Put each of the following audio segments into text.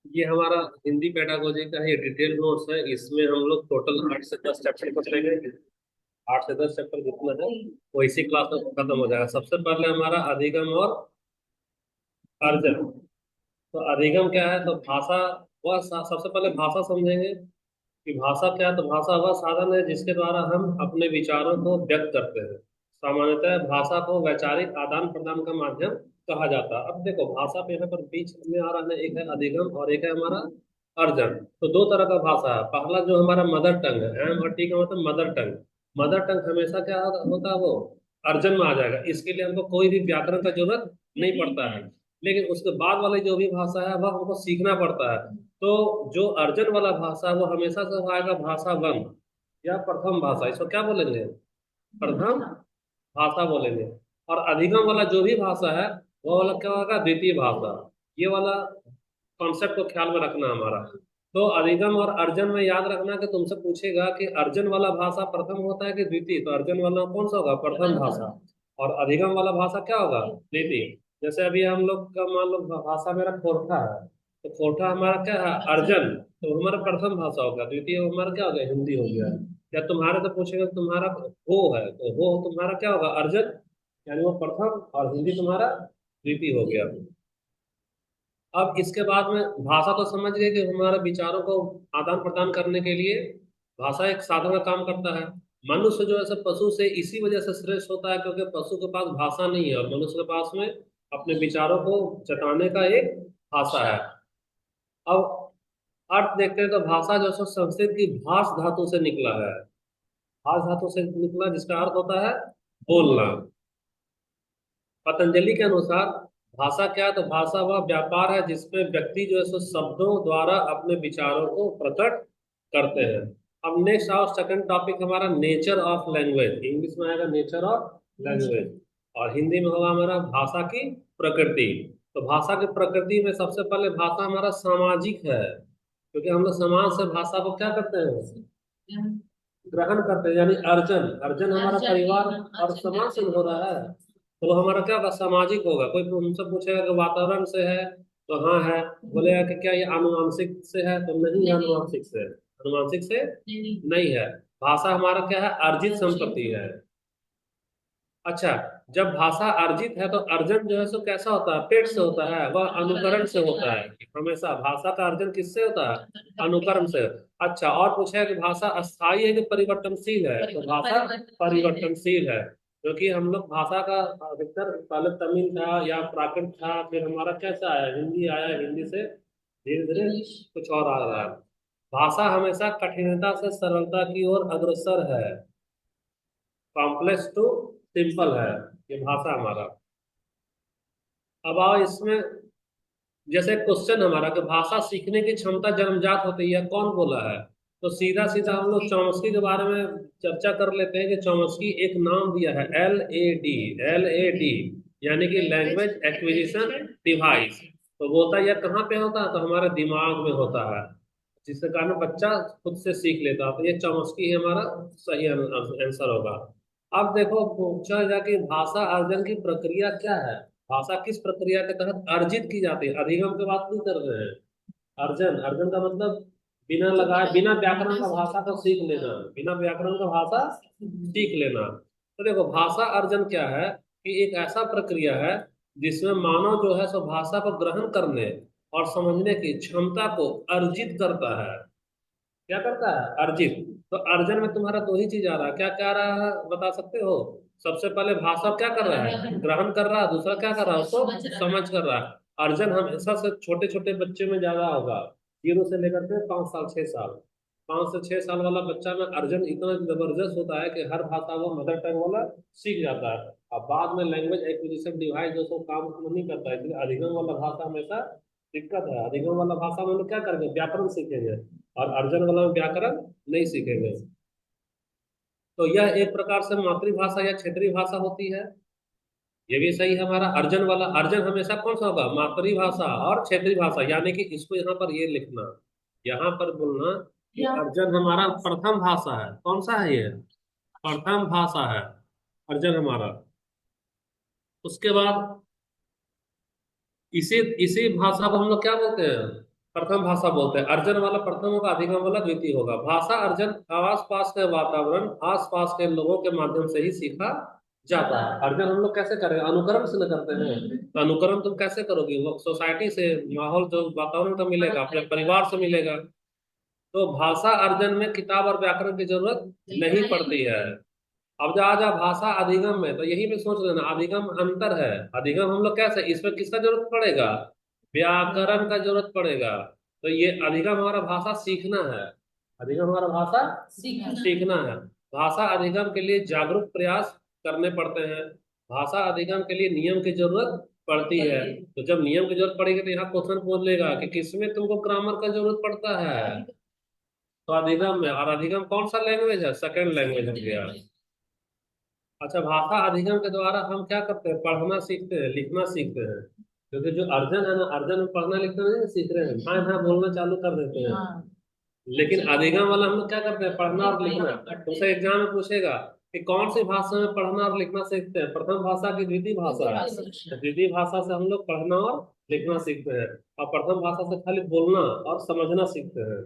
ये हमारा हिंदी पेडागोजी का ये डिटेल नोट्स है। इसमें हम लोग टोटल 8 से 10 चैप्टर पढ़ेंगे। 8 से 10 चैप्टर जितना है वो इसी क्लास में खत्म हो जाएगा। सबसे पहले हमारा अधिगम और अर्जन। तो अधिगम क्या है? तो भाषा, सबसे पहले भाषा समझेंगे कि भाषा क्या है। तो भाषा वह साधन है जिसके द्वारा हम अपने विचारों को व्यक्त करते हैं। सामान्यतः भाषा को वैचारिक आदान प्रदान का माध्यम कहा जाता है। अब देखो भाषा पे यहाँ पर बीच में आ रहा है, एक है अधिगम और एक है हमारा अर्जन। तो दो तरह का भाषा है। पहला जो हमारा मदर टंग है, एम और टी का मतलब मदर टंग। मदर टंग हमेशा क्या होता है? वो अर्जन में आ जाएगा। इसके लिए हमको कोई भी व्याकरण का जरूरत नहीं पड़ता है। लेकिन उसके बाद वाली जो भी भाषा है वह हमको सीखना पड़ता है। तो जो अर्जन वाला भाषा है वो हमेशा से आएगा भाषा वन या प्रथम भाषा। इसको क्या बोलेंगे? प्रथम भाषा बोलेंगे। और अधिगम वाला जो भी भाषा है वो वाला क्या होगा? द्वितीय भाषा। ये वाला कॉन्सेप्ट को ख्याल में रखना हमारा। तो अधिगम और अर्जन में याद रखना कि तुमसे पूछेगा कि अर्जन वाला भाषा प्रथम होता है कि द्वितीय। तो अर्जन वाला कौन सा होगा? प्रथम भाषा। और अधिगम वाला भाषा क्या होगा? द्वितीय। जैसे अभी हम लोग का मान लो भाषा मेरा खोरठा है। तो खोरठा हमारा क्या है? अर्जन। तो हमारा प्रथम भाषा होगा। द्वितीय हमारा क्या हो गया? हिंदी हो गया। या तुम्हारे से पूछेगा तुम्हारा हो है तो हो तुम्हारा क्या होगा? अर्जन, यानी वो प्रथम, और हिंदी तुम्हारा द्वितीय हो गया। अब इसके बाद में भाषा तो समझ गए कि हमारे विचारों को आदान प्रदान करने के लिए भाषा एक साधन का काम करता है। मनुष्य जो है सब पशु से इसी वजह से श्रेष्ठ होता है क्योंकि पशु के पास भाषा नहीं है और मनुष्य के पास में अपने विचारों को जताने का एक भाषा है। अब अर्थ देखते हैं तो भाषा जो है संस्कृत की भाष धातु से निकला है। भाष धातु से निकला जिसका अर्थ होता है बोलना। पतंजलि के अनुसार भाषा क्या है? तो भाषा वह व्यापार है जिसमें व्यक्ति जो है सो शब्दों द्वारा अपने विचारों को प्रकट करते हैं। अब नेक्स्ट और सेकंड टॉपिक हमारा नेचर ऑफ लैंग्वेज। इंग्लिश में आएगा नेचर ऑफ लैंग्वेज और हिंदी में होगा हमारा भाषा की प्रकृति। तो भाषा की प्रकृति में सबसे पहले भाषा हमारा सामाजिक है क्योंकि हम लोग समाज से भाषा को क्या करते हैं? ग्रहण करते हैं। यानी अर्जन, अर्जन हमारा परिवार और समाज से हो रहा है। तो वो हमारा क्या होगा? सामाजिक होगा। कोई हमसे पूछेगा कि वातावरण से है तो हाँ है। बोलेगा कि क्या ये आनुवंशिक से है तो नहीं है, आनुवंशिक से। आनुवंशिक से नहीं है। भाषा हमारा क्या है? अर्जित संपत्ति है। अच्छा, जब भाषा अर्जित है तो अर्जन जो है सो कैसा होता है? पेट से होता है, वह अनुकरण से होता है। हमेशा भाषा का अर्जन किससे होता है? अनुकरण से। अच्छा, और पूछा है कि भाषा अस्थाई है कि परिवर्तनशील है? तो भाषा परिवर्तनशील है क्योंकि हम लोग भाषा का अधिकतर पहले तमिल था या प्राकृत था, फिर हमारा कैसा आया? हिंदी आया। हिंदी से धीरे धीरे कुछ और आ रहा है। भाषा हमेशा कठिनता से सरलता की ओर अग्रसर है। कॉम्प्लेक्स टू सिंपल है ये भाषा हमारा। अब आओ इसमें, जैसे क्वेश्चन हमारा कि भाषा सीखने की क्षमता जन्मजात होती है, कौन बोला है? तो सीधा सीधा हम लोग चॉम्स्की के बारे में चर्चा कर लेते हैं कि चॉम्स्की एक नाम दिया है LAD। LAD यानी कि लैंग्वेज एक्विजिशन डिवाइस। तो वो होता है यह कहाँ पे होता है? तो हमारे दिमाग में होता है जिसके कारण बच्चा खुद से सीख लेता है। तो ये चॉम्स्की है हमारा सही आंसर होगा। अब देखो पूछा जाए कि भाषा अर्जन की प्रक्रिया क्या है। भाषा किस प्रक्रिया के तहत अर्जित की जाती है? अधिगम की बात नहीं कर रहे हैं। अर्जन, अर्जन का मतलब बिना लगाए, बिना व्याकरण का भाषा को सीख लेना। बिना व्याकरण का भाषा सीख लेना। तो देखो भाषा अर्जन क्या है कि एक ऐसा प्रक्रिया है जिसमें मानव जो है सो भाषा को ग्रहण करने और समझने की क्षमता को अर्जित करता है। क्या करता है? अर्जित। तो अर्जन में तुम्हारा दो ही चीज आ रहा है। क्या क्या आ रहा है बता सकते हो? सबसे पहले भाषा क्या कर रहा है? ग्रहण कर रहा है। दूसरा क्या कर रहा है? उसको समझ कर रहा है। अर्जन हमेशा से छोटे छोटे बच्चे में ज्यादा होगा। 0 से लेकर के 5 साल 6 साल। 5 से 6 साल वाला बच्चा में अर्जन इतना जबरदस्त होता है कि हर भाषा वो मदर टंग वाला सीख जाता है। अब बाद में लैंग्वेज एक्विजिशन डिवाइस जो सो काम नहीं करता है, इसलिए अधिगम वाला भाषा हमेशा दिक्कत है। अधिगम वाला भाषा में हम लोग क्या करेंगे? व्याकरण सीखेंगे और अर्जन वाला में व्याकरण नहीं सीखेंगे। तो यह एक प्रकार से मातृभाषा या क्षेत्रीय भाषा होती है। ये भी सही है हमारा। अर्जन वाला, अर्जन हमेशा कौन सा होगा? मातृभाषा और क्षेत्रीय भाषा। यानी कि इसको यहाँ पर ये लिखना, यहाँ पर बोलना कि अर्जन हमारा प्रथम भाषा है। कौन सा है ये? प्रथम भाषा है अर्जन हमारा। उसके बाद इसी इसी भाषा को हम लोग क्या बोलते हैं, प्रथम भाषा बोलते हैं। अर्जन वाला प्रथम होगा, अधिगम वाला द्वितीय होगा। भाषा अर्जन आस पास के वातावरण, आस पास के लोगों के माध्यम से ही सीखा जाता है। अर्जन हम लोग कैसे करें, अनुकरण से न करते हैं। तो अनुकरण तुम कैसे करोगे, वो सोसाइटी से, माहौल जो वातावरण का मिलेगा, अपने परिवार से मिलेगा। तो भाषा अर्जन में किताब और व्याकरण की जरूरत नहीं पड़ती है। अब जा जा भाषा अधिगम में, तो यही पे सोच लेना, अधिगम अंतर है। अधिगम हम लोग कैसे, इसमें किसका जरूरत पड़ेगा, व्याकरण का जरूरत पड़ेगा। तो ये अधिगम हमारा भाषा सीखना है। अधिगम हमारा भाषा सीखना है। भाषा अधिगम के लिए जागरूक प्रयास करने पड़ते हैं। भाषा अधिगम के लिए नियम की जरूरत पड़ती है। तो जब नियम की जरूरत पड़ेगी तो यहाँ क्वेश्चन पूछ लेगा कि किसमें तुमको ग्रामर का जरूरत पड़ता है। तो अधिगम में, और अधिगम कौन सा लैंग्वेज है, सेकंड लैंग्वेज हो गया। अच्छा, भाषा अधिगम के द्वारा हम क्या करते हैं, पढ़ना सीखते हैं, लिखना सीखते हैं। क्योंकि जो अर्जन है ना, अर्जन में पढ़ना लिखना नहीं सीख रहे हैं, हाँ हाँ बोलना चालू कर देते हैं। लेकिन अधिगम वाला हम लोग क्या करते हैं, पढ़ना और लिखना। तुमसे एग्जाम में पूछेगा कि कौन सी भाषा में पढ़ना और लिखना सीखते हैं, प्रथम भाषा की द्वितीय भाषा। तो द्वितीय भाषा से हम लोग पढ़ना और लिखना सीखते हैं, और प्रथम भाषा से खाली बोलना और समझना सीखते हैं।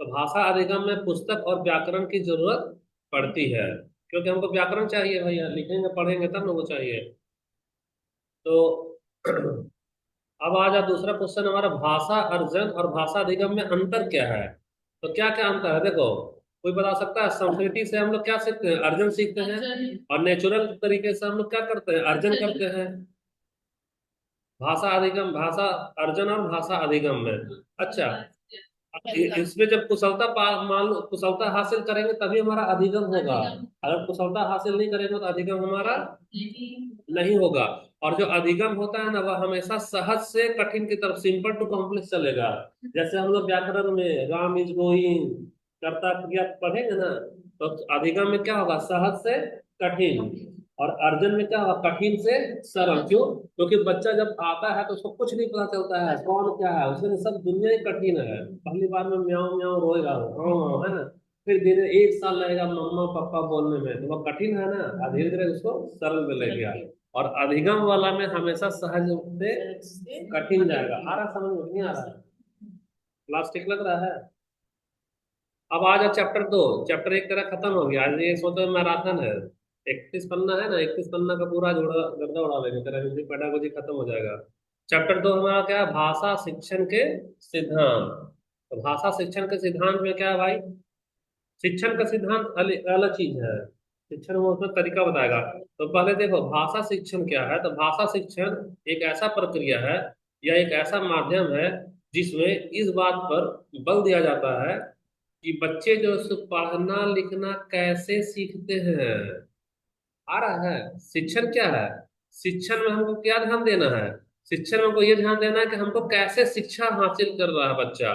तो भाषा अधिगम में पुस्तक और व्याकरण की जरूरत पड़ती है, क्योंकि हमको व्याकरण चाहिए भैया, लिखेंगे पढ़ेंगे तब ना वो चाहिए। तो अब आ जा दूसरा क्वेश्चन हमारा, भाषा अर्जन और भाषा अधिगम में अंतर क्या है। तो क्या क्या अंतर है देखो, कोई बता सकता है। संस्कृति से हम लोग क्या सीखते हैं, अर्जन सीखते हैं। और नेचुरल तरीके से हम लोग क्या करते हैं, अर्जन करते हैं। भाषा अधिगम, भाषा अर्जन और भाषा अधिगम में। अच्छा, इसमें जब मान लो कुशलता हासिल करेंगे तभी हमारा अधिगम होगा। अगर कुशलता हासिल नहीं करेंगे तो अधिगम हमारा नहीं होगा। और जो अधिगम होता है ना, वह हमेशा सहज से कठिन की तरफ, सिंपल टू कॉम्प्लेक्स चलेगा। जैसे हम लोग व्याकरण में राम इज गोइंग, कर्ता क्रिया पढ़ेंगे ना, तो अधिगम में क्या होगा, सहज से कठिन। और अर्जन में क्या होगा, कठिन से सरल। क्यों, क्योंकि बच्चा जब आता है तो उसको कुछ नहीं पता चलता है कौन क्या है, उसके लिए सब दुनिया ही कठिन है। पहली बार में म्याऊं म्याऊं रोएगा, हाँ है ना। फिर धीरे एक साल लगेगा मम्मा पापा बोलने में, तो वह कठिन है ना, और धीरे धीरे उसको सरल में ले गया। और अधिगम वाला में हमेशा सहज से कठिन जाएगा। आ रहा समझ में, नहीं आ रहा, क्लास ठीक लग रहा है। अब आ जा चैप्टर 2। चैप्टर 1 तेरा खत्म हो गया, आज ये सोचो मैराथन है। 31 पन्ना है ना, 31 पन्ना का पूरा जोड़ा गर्दा उड़ा लेंगे, तेरा हिंदी पेडागोजी खत्म हो जाएगा। चैप्टर 2 हमारा क्या है, भाषा शिक्षण के सिद्धांत। तो भाषा शिक्षण के सिद्धांत में क्या है भाई, शिक्षण का सिद्धांत अलग अलग चीज है। शिक्षण में उसमें तरीका बताएगा। तो पहले देखो भाषा शिक्षण क्या है। तो भाषा शिक्षण एक ऐसा प्रक्रिया है या एक ऐसा माध्यम है जिसमें इस बात पर बल दिया जाता है कि बच्चे जो है सो पढ़ना लिखना कैसे सीखते हैं। आ रहा है, शिक्षण क्या है, शिक्षण में हमको क्या ध्यान देना है, शिक्षण में हमको ये ध्यान देना है कि हमको कैसे शिक्षा हासिल कर रहा है बच्चा।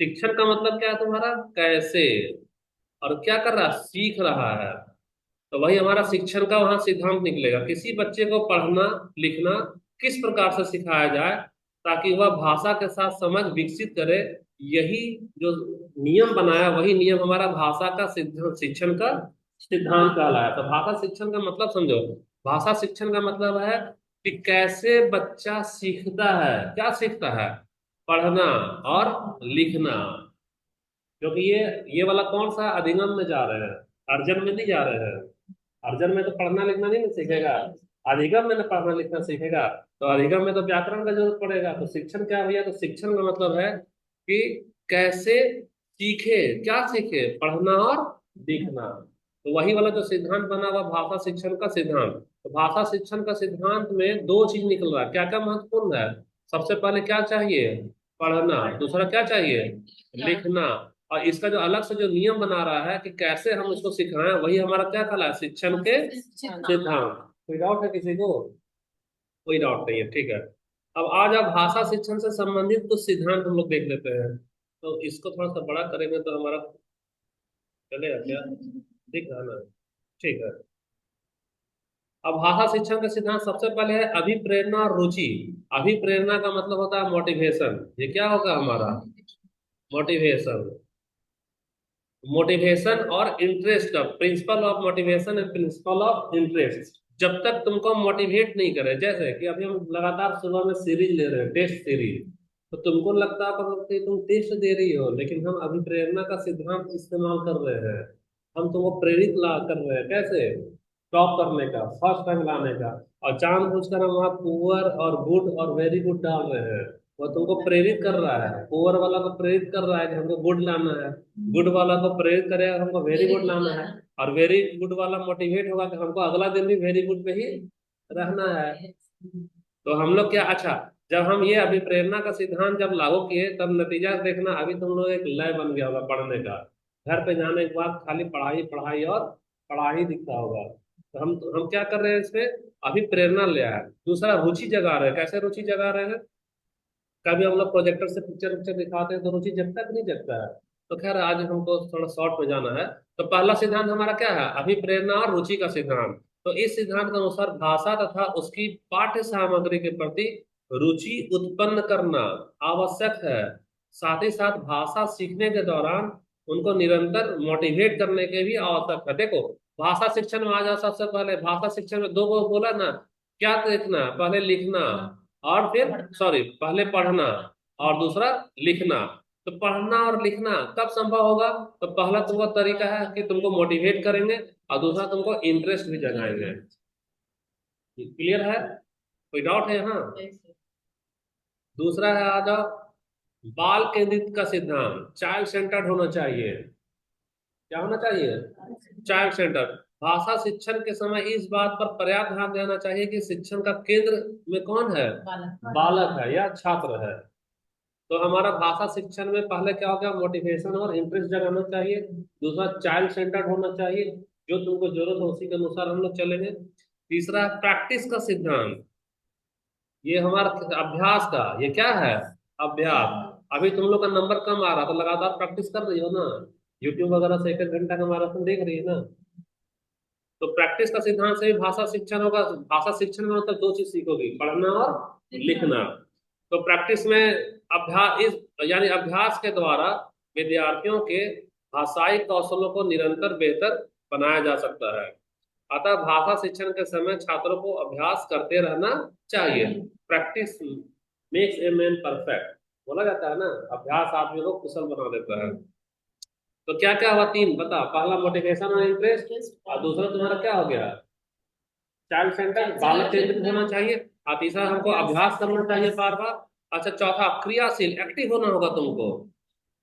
शिक्षण का मतलब क्या है तुम्हारा, कैसे, और क्या कर रहा है, सीख रहा है। तो वही हमारा शिक्षण का वहां सिद्धांत निकलेगा, किसी बच्चे को पढ़ना लिखना किस प्रकार से सिखाया जाए ताकि वह भाषा के साथ समझ विकसित करे। यही जो नियम बनाया, वही नियम हमारा भाषा का सिद्धांत, शिक्षण का सिद्धांत कहलाया। तो भाषा शिक्षण का मतलब समझो, भाषा शिक्षण का मतलब है कि कैसे बच्चा सीखता है, क्या सीखता है, पढ़ना और लिखना। क्योंकि ये वाला कौन सा अधिगम में जा रहे हैं, अर्जन में नहीं जा रहे हैं। अर्जन में तो पढ़ना लिखना नहीं ना सीखेगा, अधिगम में ना पढ़ना लिखना सीखेगा। तो अधिगम में तो व्याकरण का जरूरत पड़ेगा। तो शिक्षण क्या है भैया, तो शिक्षण का मतलब है कि कैसे सीखे, क्या सीखे, पढ़ना और लिखना। तो वही वाला जो सिद्धांत बना हुआ भाषा शिक्षण का सिद्धांत। तो भाषा शिक्षण का सिद्धांत में दो चीज निकल रहा है, क्या क्या महत्वपूर्ण है। सबसे पहले क्या चाहिए, पढ़ना। दूसरा क्या चाहिए, लिखना। और इसका जो अलग से जो नियम बना रहा है कि कैसे हम इसको सिखाएं, वही हमारा क्या कहला है, शिक्षण के सिद्धांत। कोई डाउट है किसी को, कोई डाउट नहीं है, ठीक है। अब आज आप भाषा शिक्षण से संबंधित कुछ सिद्धांत हम लोग देख लेते हैं। तो इसको थोड़ा सा बड़ा करेंगे तो हमारा चलेगा क्या, ठीक है ना, ठीक है। अब भाषा शिक्षण का सिद्धांत सबसे पहले है अभिप्रेरणा और रुचि। अभिप्रेरणा का मतलब होता है मोटिवेशन, ये क्या होगा हमारा, मोटिवेशन। मोटिवेशन और इंटरेस्ट का, principle of motivation and principle of interest. जब तक तुमको मोटिवेट नहीं करे। जैसे कि अभी हम लगातार सुबह में सीरीज ले रहे हैं, टेस्ट सीरीज, तो तुमको लगता है कि तुम टेस्ट दे रही हो, लेकिन हम अभी प्रेरणा का सिद्धांत इस्तेमाल कर रहे हैं। हम तुमको प्रेरित ला कर रहे हैं, कैसे टॉप करने का, फर्स्ट रैंक लाने का। और जानबूझकर हम वहाँ पुअर और गुड और वेरी गुड डाल रहे हैं। वो तुमको प्रेरित कर रहा है, पुअर वाला को प्रेरित कर रहा है कि हमको गुड लाना है, गुड वाला को प्रेरित करेगा हमको वेरी गुड लाना है, और वेरी गुड वाला मोटिवेट होगा कि हमको अगला दिन भी वेरी गुड पे ही रहना है। तो हम लोग क्या, अच्छा, जब हम ये अभी प्रेरणा का सिद्धांत जब लागू किए तब नतीजा देखना, अभी तुम लोग एक लय बन गया होगा पढ़ने का। घर पे जाने के बाद खाली पढ़ाई पढ़ाई और पढ़ाई दिखता होगा। तो हम क्या कर रहे हैं इसमें, अभी प्रेरणा ले आया। दूसरा, रुचि जगा रहे हैं। कैसे रुचि जगा रहे हैं? कभी हम लोग प्रोजेक्टर से पिक्चर पिक्चर दिखाते हैं तो रुचि जगता कि नहीं जगता है? तो खैर आज हमको थोड़ा शॉर्ट में जाना है। तो पहला सिद्धांत हमारा क्या है, अभी प्रेरणा और रुचि का सिद्धांत। तो इस सिद्धांत के अनुसार भाषा तथा उसकी पाठ्य सामग्री के प्रति रुचि उत्पन्न करना आवश्यक है। साथ ही साथ भाषा सीखने के दौरान उनको निरंतर मोटिवेट करने के भी आवश्यक है। देखो, भाषा शिक्षण में आ जाओ। सबसे पहले भाषा शिक्षण में दो को बोला ना, क्या देखना, पहले लिखना, और फिर सॉरी पहले पढ़ना, और दूसरा लिखना। तो पढ़ना और लिखना कब संभव होगा? तो पहला तुमको तरीका है कि तुमको मोटिवेट करेंगे, और दूसरा तुमको इंटरेस्ट भी जगाएंगे। क्लियर है? कोई डाउट है यहाँ? दूसरा है, आ जाओ, बाल केंद्रित का सिद्धांत, चाइल्ड सेंटर्ड होना चाहिए। क्या होना चाहिए? Child centre. भाषा शिक्षण के समय इस बात पर पर्याप्त ध्यान देना चाहिए कि शिक्षण का केंद्र में कौन है, बालक है या छात्र है। तो हमारा भाषा शिक्षण में पहले क्या हो गया, मोटिवेशन और इंटरेस्ट जगाना चाहिए। दूसरा, चाइल्ड सेंटर्ड होना चाहिए, जो तुमको जरूरत हो उसी के अनुसार हम लोग चलेंगे। तीसरा, प्रैक्टिस का सिद्धांत, ये हमारा अभ्यास का, ये क्या है, अभ्यास। अभी तुम लोग का नंबर कम आ रहा तो लगातार प्रैक्टिस कर रही हो ना, यूट्यूब वगैरह से एक एक घंटा का मैराथन देख रही है ना। तो प्रैक्टिस का सिद्धांत से भी भाषा शिक्षण होगा। भाषा शिक्षण में मतलब दो चीज सीखोगी, पढ़ना और लिखना। तो प्रैक्टिस में अभ्यास, इस यानी अभ्यास के द्वारा विद्यार्थियों के भाषाई कौशलों को निरंतर बेहतर बनाया जा सकता है। अतः भाषा शिक्षण के समय छात्रों को अभ्यास करते रहना चाहिए। Practice makes a man perfect, बोला जाता है ना, अभ्यास आदमी को कुशल बना देता है। तो क्या क्या हुआ, तीन बता। पहला, मोटिवेशन और इंटरेस्ट, और दूसरा तुम्हारा क्या हो गया, चाइल्ड सेंटर, बालक केंद्रित होना चाहिए। और तीसरा, हमको अभ्यास करना चाहिए बार बार। अच्छा, चौथा, क्रियाशील, एक्टिव होना होगा तुमको।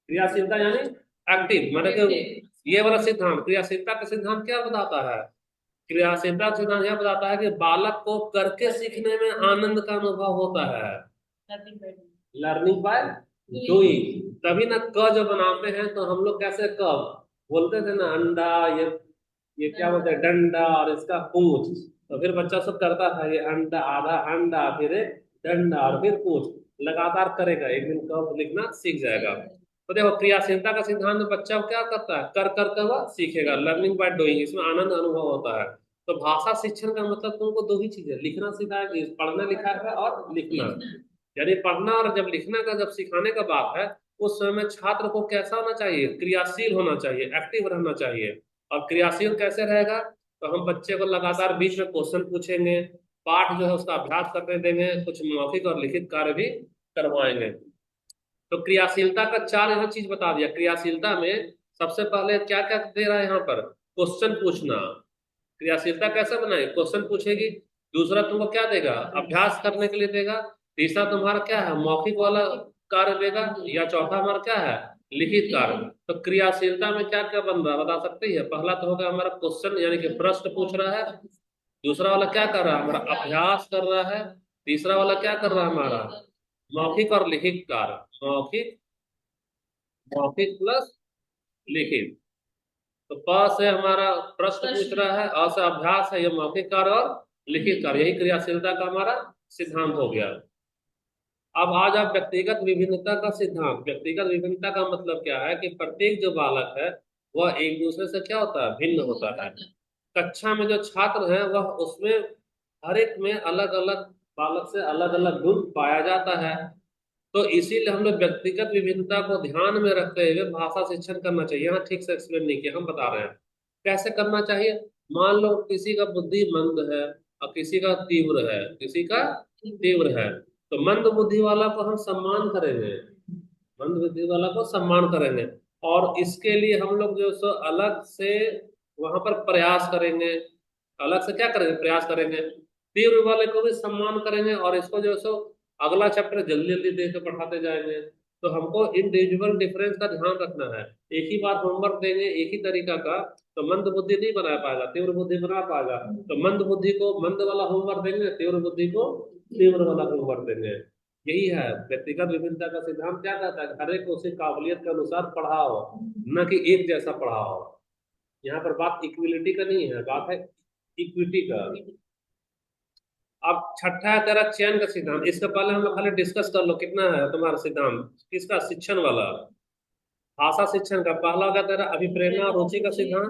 क्रियाशीलता यानी एक्टिव, मतलब कि ये वाला सिद्धांत, क्रियाशीलता का सिद्धांत क्या बताता है? क्रियाशीलता का सिद्धांत यह बताता है कि बालक को करके सीखने में आनंद का अनुभव होता है। Learning by doing. तभी ना क जो बनाते हैं तो हम लोग कैसे कब बोलते थे ना, अंडा, ये क्या बोलते हैं, डंडा, और इसका पूंछ। तो फिर बच्चा सब करता था, ये अंडा, आधा अंडा, फिर एक डंडा, और फिर पूंछ। लगातार करेगा, एक दिन कब लिखना सीख जाएगा। तो देखो, क्रियाशीलता का सिद्धांत में बच्चा क्या करता है, कर कर कर वह सीखेगा, लर्निंग बाय डूइंग, इसमें आनंद अनुभव होता है। तो भाषा शिक्षण का मतलब तुमको दो ही चीजें, लिखना सिखाएगी, पढ़ना लिखाएगा और लिखना। यानी पढ़ना और जब लिखना का जब सिखाने का बात है, उस समय छात्र को कैसा होना चाहिए, क्रियाशील होना चाहिए, एक्टिव रहना चाहिए। और क्रियाशील कैसे रहेगा? तो हम बच्चे को लगातार बीच में क्वेश्चन पूछेंगे, पाठ जो है उसका अभ्यास करने देंगे, कुछ मौखिक और लिखित कार्य भी करवाएंगे। तो क्रियाशीलता का चार यहाँ चीज बता दिया। क्रियाशीलता में सबसे पहले क्या क्या दे रहा है यहाँ पर, क्वेश्चन पूछना। क्रियाशीलता कैसे बनाए, क्वेश्चन पूछेगी। दूसरा तुमको क्या देगा, अभ्यास करने के लिए देगा। तीसरा तुम्हारा क्या है, मौखिक वाला कार्य देगा। या चौथा हमारा क्या है, लिखित कार्य। तो क्रियाशीलता में क्या क्या बन रहा है बता सकते हैं? पहला तो होगा हमारा क्वेश्चन, यानी कि प्रश्न पूछ रहा है। दूसरा वाला क्या कर रहा है, हमारा अभ्यास कर रहा है। तीसरा वाला क्या कर रहा है, हमारा मौखिक और लिखित कार्य। मौखिक, मौखिक प्लस लिखित। तो प से हमारा प्रश्न पूछ रहा है, अ से अभ्यास है, ये मौखिक कार्य और लिखित कार्य, यही क्रियाशीलता का हमारा सिद्धांत हो गया। अब आज आप व्यक्तिगत विभिन्नता का सिद्धांत। व्यक्तिगत विभिन्नता का मतलब क्या है कि प्रत्येक जो बालक है वह एक दूसरे से क्या होता है, भिन्न होता है। कक्षा में जो छात्र है वह उसमें हर एक में अलग अलग बालक से अलग अलग गुण पाया जाता है। तो इसीलिए हम लोग व्यक्तिगत विभिन्नता को ध्यान में रखते हुए भाषा शिक्षण करना चाहिए। यहाँ ठीक से एक्सप्लेन नहीं किया, हम बता रहे हैं कैसे करना चाहिए। मान लो किसी का बुद्धि मंद है, और किसी का तीव्र है, किसी का तीव्र है। तो मंद बुद्धि वाला को हम सम्मान करेंगे, मंद बुद्धि वाला को सम्मान करेंगे। और इसके लिए हम लोग जो सो अलग से वहां पर प्रयास करेंगे, अलग से क्या करेंगे, प्रयास करेंगे। तीव्र वाले को भी सम्मान करेंगे, और इसको जो सो अगला चैप्टर जल्दी जल्दी दे के पढ़ाते जाएंगे। तो हमको इंडिविजुअल डिफरेंस का ध्यान रखना है। एक ही बार होमवर्क देंगे एक ही तरीका का, तो मंद बुद्धि नहीं बना पाएगा, तीव्र बुद्धि बना पाएगा। तो मंद बुद्धि को मंद वाला होमवर्क देंगे, तीव्र बुद्धि को तीव्र वाला होमवर्क देंगे। यही है व्यक्तिगत विभिन्नता का सिद्धांत। क्या कहता है, हर एक को उसी काबिलियत के अनुसार पढ़ाओ, न कि एक जैसा पढ़ाओ। यहाँ पर बात इक्विलिटी का नहीं है, बात है इक्विटी का। अब छठा है तेरा चयन का सिद्धांत। इससे पहले हम लोग खाली डिस्कस कर लो कितना है तुम्हारा सिद्धांत, किसका, शिक्षण वाला, भाषा शिक्षण का। पहला हो गया तेरा अभिप्रेरणा और रुचि का सिद्धांत,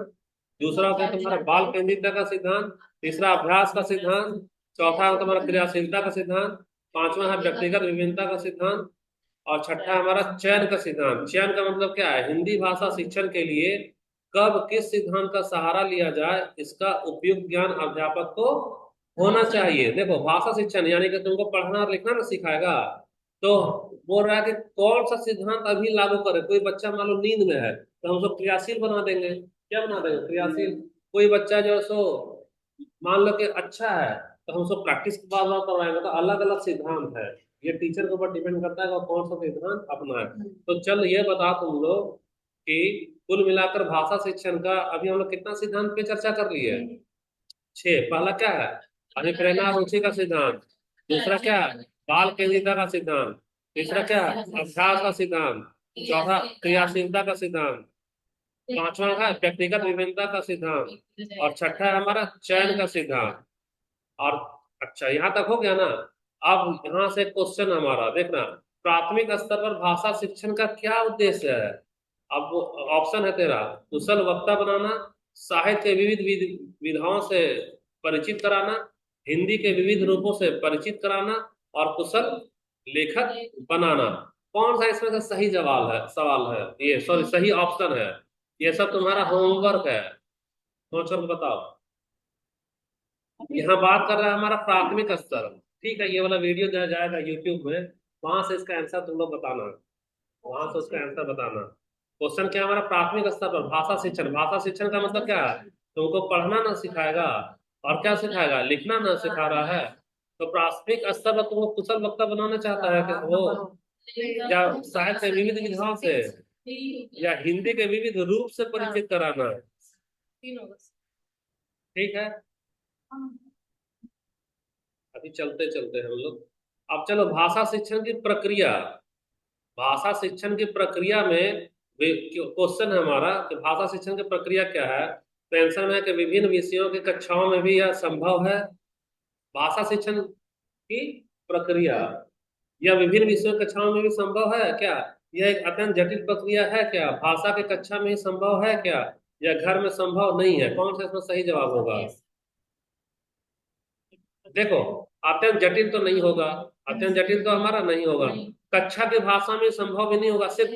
दूसरा हो गया तुम्हारा बाल केंद्रितता का सिद्धांत, तीसरा अभ्यास का सिद्धांत, चौथा है तुम्हारा क्रियाशीलता का सिद्धांत, पांचवा है व्यक्तिगत विभिन्नता का सिद्धांत, और छठा हमारा चयन का सिद्धांत। चयन का मतलब क्या है, हिंदी भाषा शिक्षण के लिए कब किस सिद्धांत का सहारा लिया जाए, इसका उपयुक्त ज्ञान अध्यापक को होना चाहिए। देखो भाषा शिक्षण यानी कि तुमको पढ़ना और लिखना ना सिखाएगा, तो बोल रहा है कि कौन सा सिद्धांत अभी लागू करें। कोई बच्चा मान लो नींद में है, तो हम उसको क्रियाशील बना देंगे। क्या बना देंगे, क्रियाशील। कोई बच्चा जो है सो मान लो कि अच्छा है, तो हम उसको प्रैक्टिस बार बार करवाएंगे। तो अलग अलग सिद्धांत है, ये टीचर के ऊपर डिपेंड करता है कि वो कौन सा सिद्धांत अपना है। तो चल ये बता तुम लोग कि कुल मिलाकर भाषा शिक्षण का अभी हम लोग कितना सिद्धांत पे चर्चा कर लिए है, छह। पहला क्या है, अभिप्रेरणा और रुचि का सिद्धांत, दूसरा क्या है, बाल केंद्रितता का सिद्धांत, तीसरा क्या है, अभ्यास का सिद्धांत, चौथा क्रियाशीलता का सिद्धांत, पांचवा है व्यक्तिगत विभिन्नता का सिद्धांत, और छठा है हमारा चयन का सिद्धांत। और अच्छा यहाँ तक हो गया ना। अब यहाँ से क्वेश्चन हमारा देखना, प्राथमिक स्तर पर भाषा शिक्षण का क्या उद्देश्य है। अब वो ऑप्शन है तेरा, कुशल वक्ता बनाना, साहित्य के विविध विधाओं से परिचित कराना, हिंदी के विविध रूपों से परिचित कराना, और कुशल लेखक बनाना। कौन सा इसमें से सही जवाब है, सवाल है ये, सॉरी सही ऑप्शन है। ये सब तुम्हारा होमवर्क है, सोच कर बताओ। यहाँ बात कर रहा है हमारा प्राथमिक स्तर। ठीक है, ये वाला वीडियो दिया जाएगा यूट्यूब में, वहां से इसका आंसर तुम लोग बताना, वहां से उसका आंसर बताना। क्वेश्चन क्या है हमारा, प्राथमिक स्तर पर भाषा शिक्षण। भाषा शिक्षण का मतलब क्या है, तुमको पढ़ना ना सिखाएगा, और क्या सिखाएगा, लिखना ना सिखा रहा है। तो प्राथमिक स्तर पर तुमको कुशल वक्ता बनाना चाहता है कि वो, या साहित्य के विविध विधाओं से, या हिंदी के विविध रूप से परिचित कराना। ठीक है, अभी चलते चलते हम लोग, अब चलो भाषा शिक्षण की प्रक्रिया। भाषा शिक्षण की प्रक्रिया में क्वेश्चन है हमारा कि भाषा शिक्षण की प्रक्रिया क्या है। तो आंसर में है कि विभिन्न विषयों की कक्षाओं में भी यह संभव है। भाषा शिक्षण की प्रक्रिया यह विभिन्न विषयों की कक्षाओं में भी संभव है क्या, यह एक अत्यंत जटिल प्रक्रिया है क्या, भाषा की कक्षा में ही संभव है क्या, या घर में संभव नहीं है। कौन सा इसमें सही जवाब होगा। देखो अत्यंत जटिल तो नहीं होगा, अत्यंत जटिल तो हमारा नहीं होगा। कक्षा की भाषा में संभव भी नहीं होगा, सिर्फ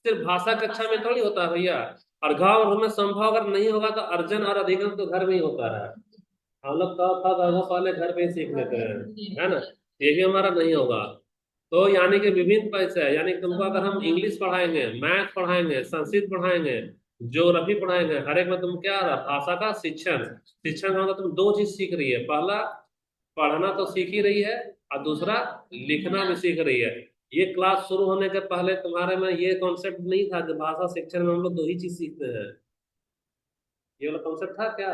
सिर्फ भाषा कक्षा में थोड़ी होता है भैया। और गाँव में संभव अगर नहीं होगा तो अर्जन और अधिगम तो घर में ही होता है। हम लोग पहले घर पे ही सीख लेते हैं, है ना। ये भी हमारा नहीं होगा। तो यानी कि विभिन्न पैसे है, यानी कि तुमको अगर हम इंग्लिश पढ़ाएंगे, मैथ पढ़ाएंगे, संस्कृत पढ़ाएंगे, ज्योग्राफी पढ़ाएंगे, हर एक में तुम क्या आ रहा, भाषा का शिक्षण। शिक्षण का मतलब तुम दो चीज सीख रही है, पहला पढ़ना तो सीख ही रही है, और दूसरा लिखना भी सीख रही है। ये क्लास शुरू होने के पहले तुम्हारे में ये कॉन्सेप्ट नहीं था कि भाषा शिक्षण में हम लोग दो ही चीज सीखते हैं। ये वाला कॉन्सेप्ट था क्या,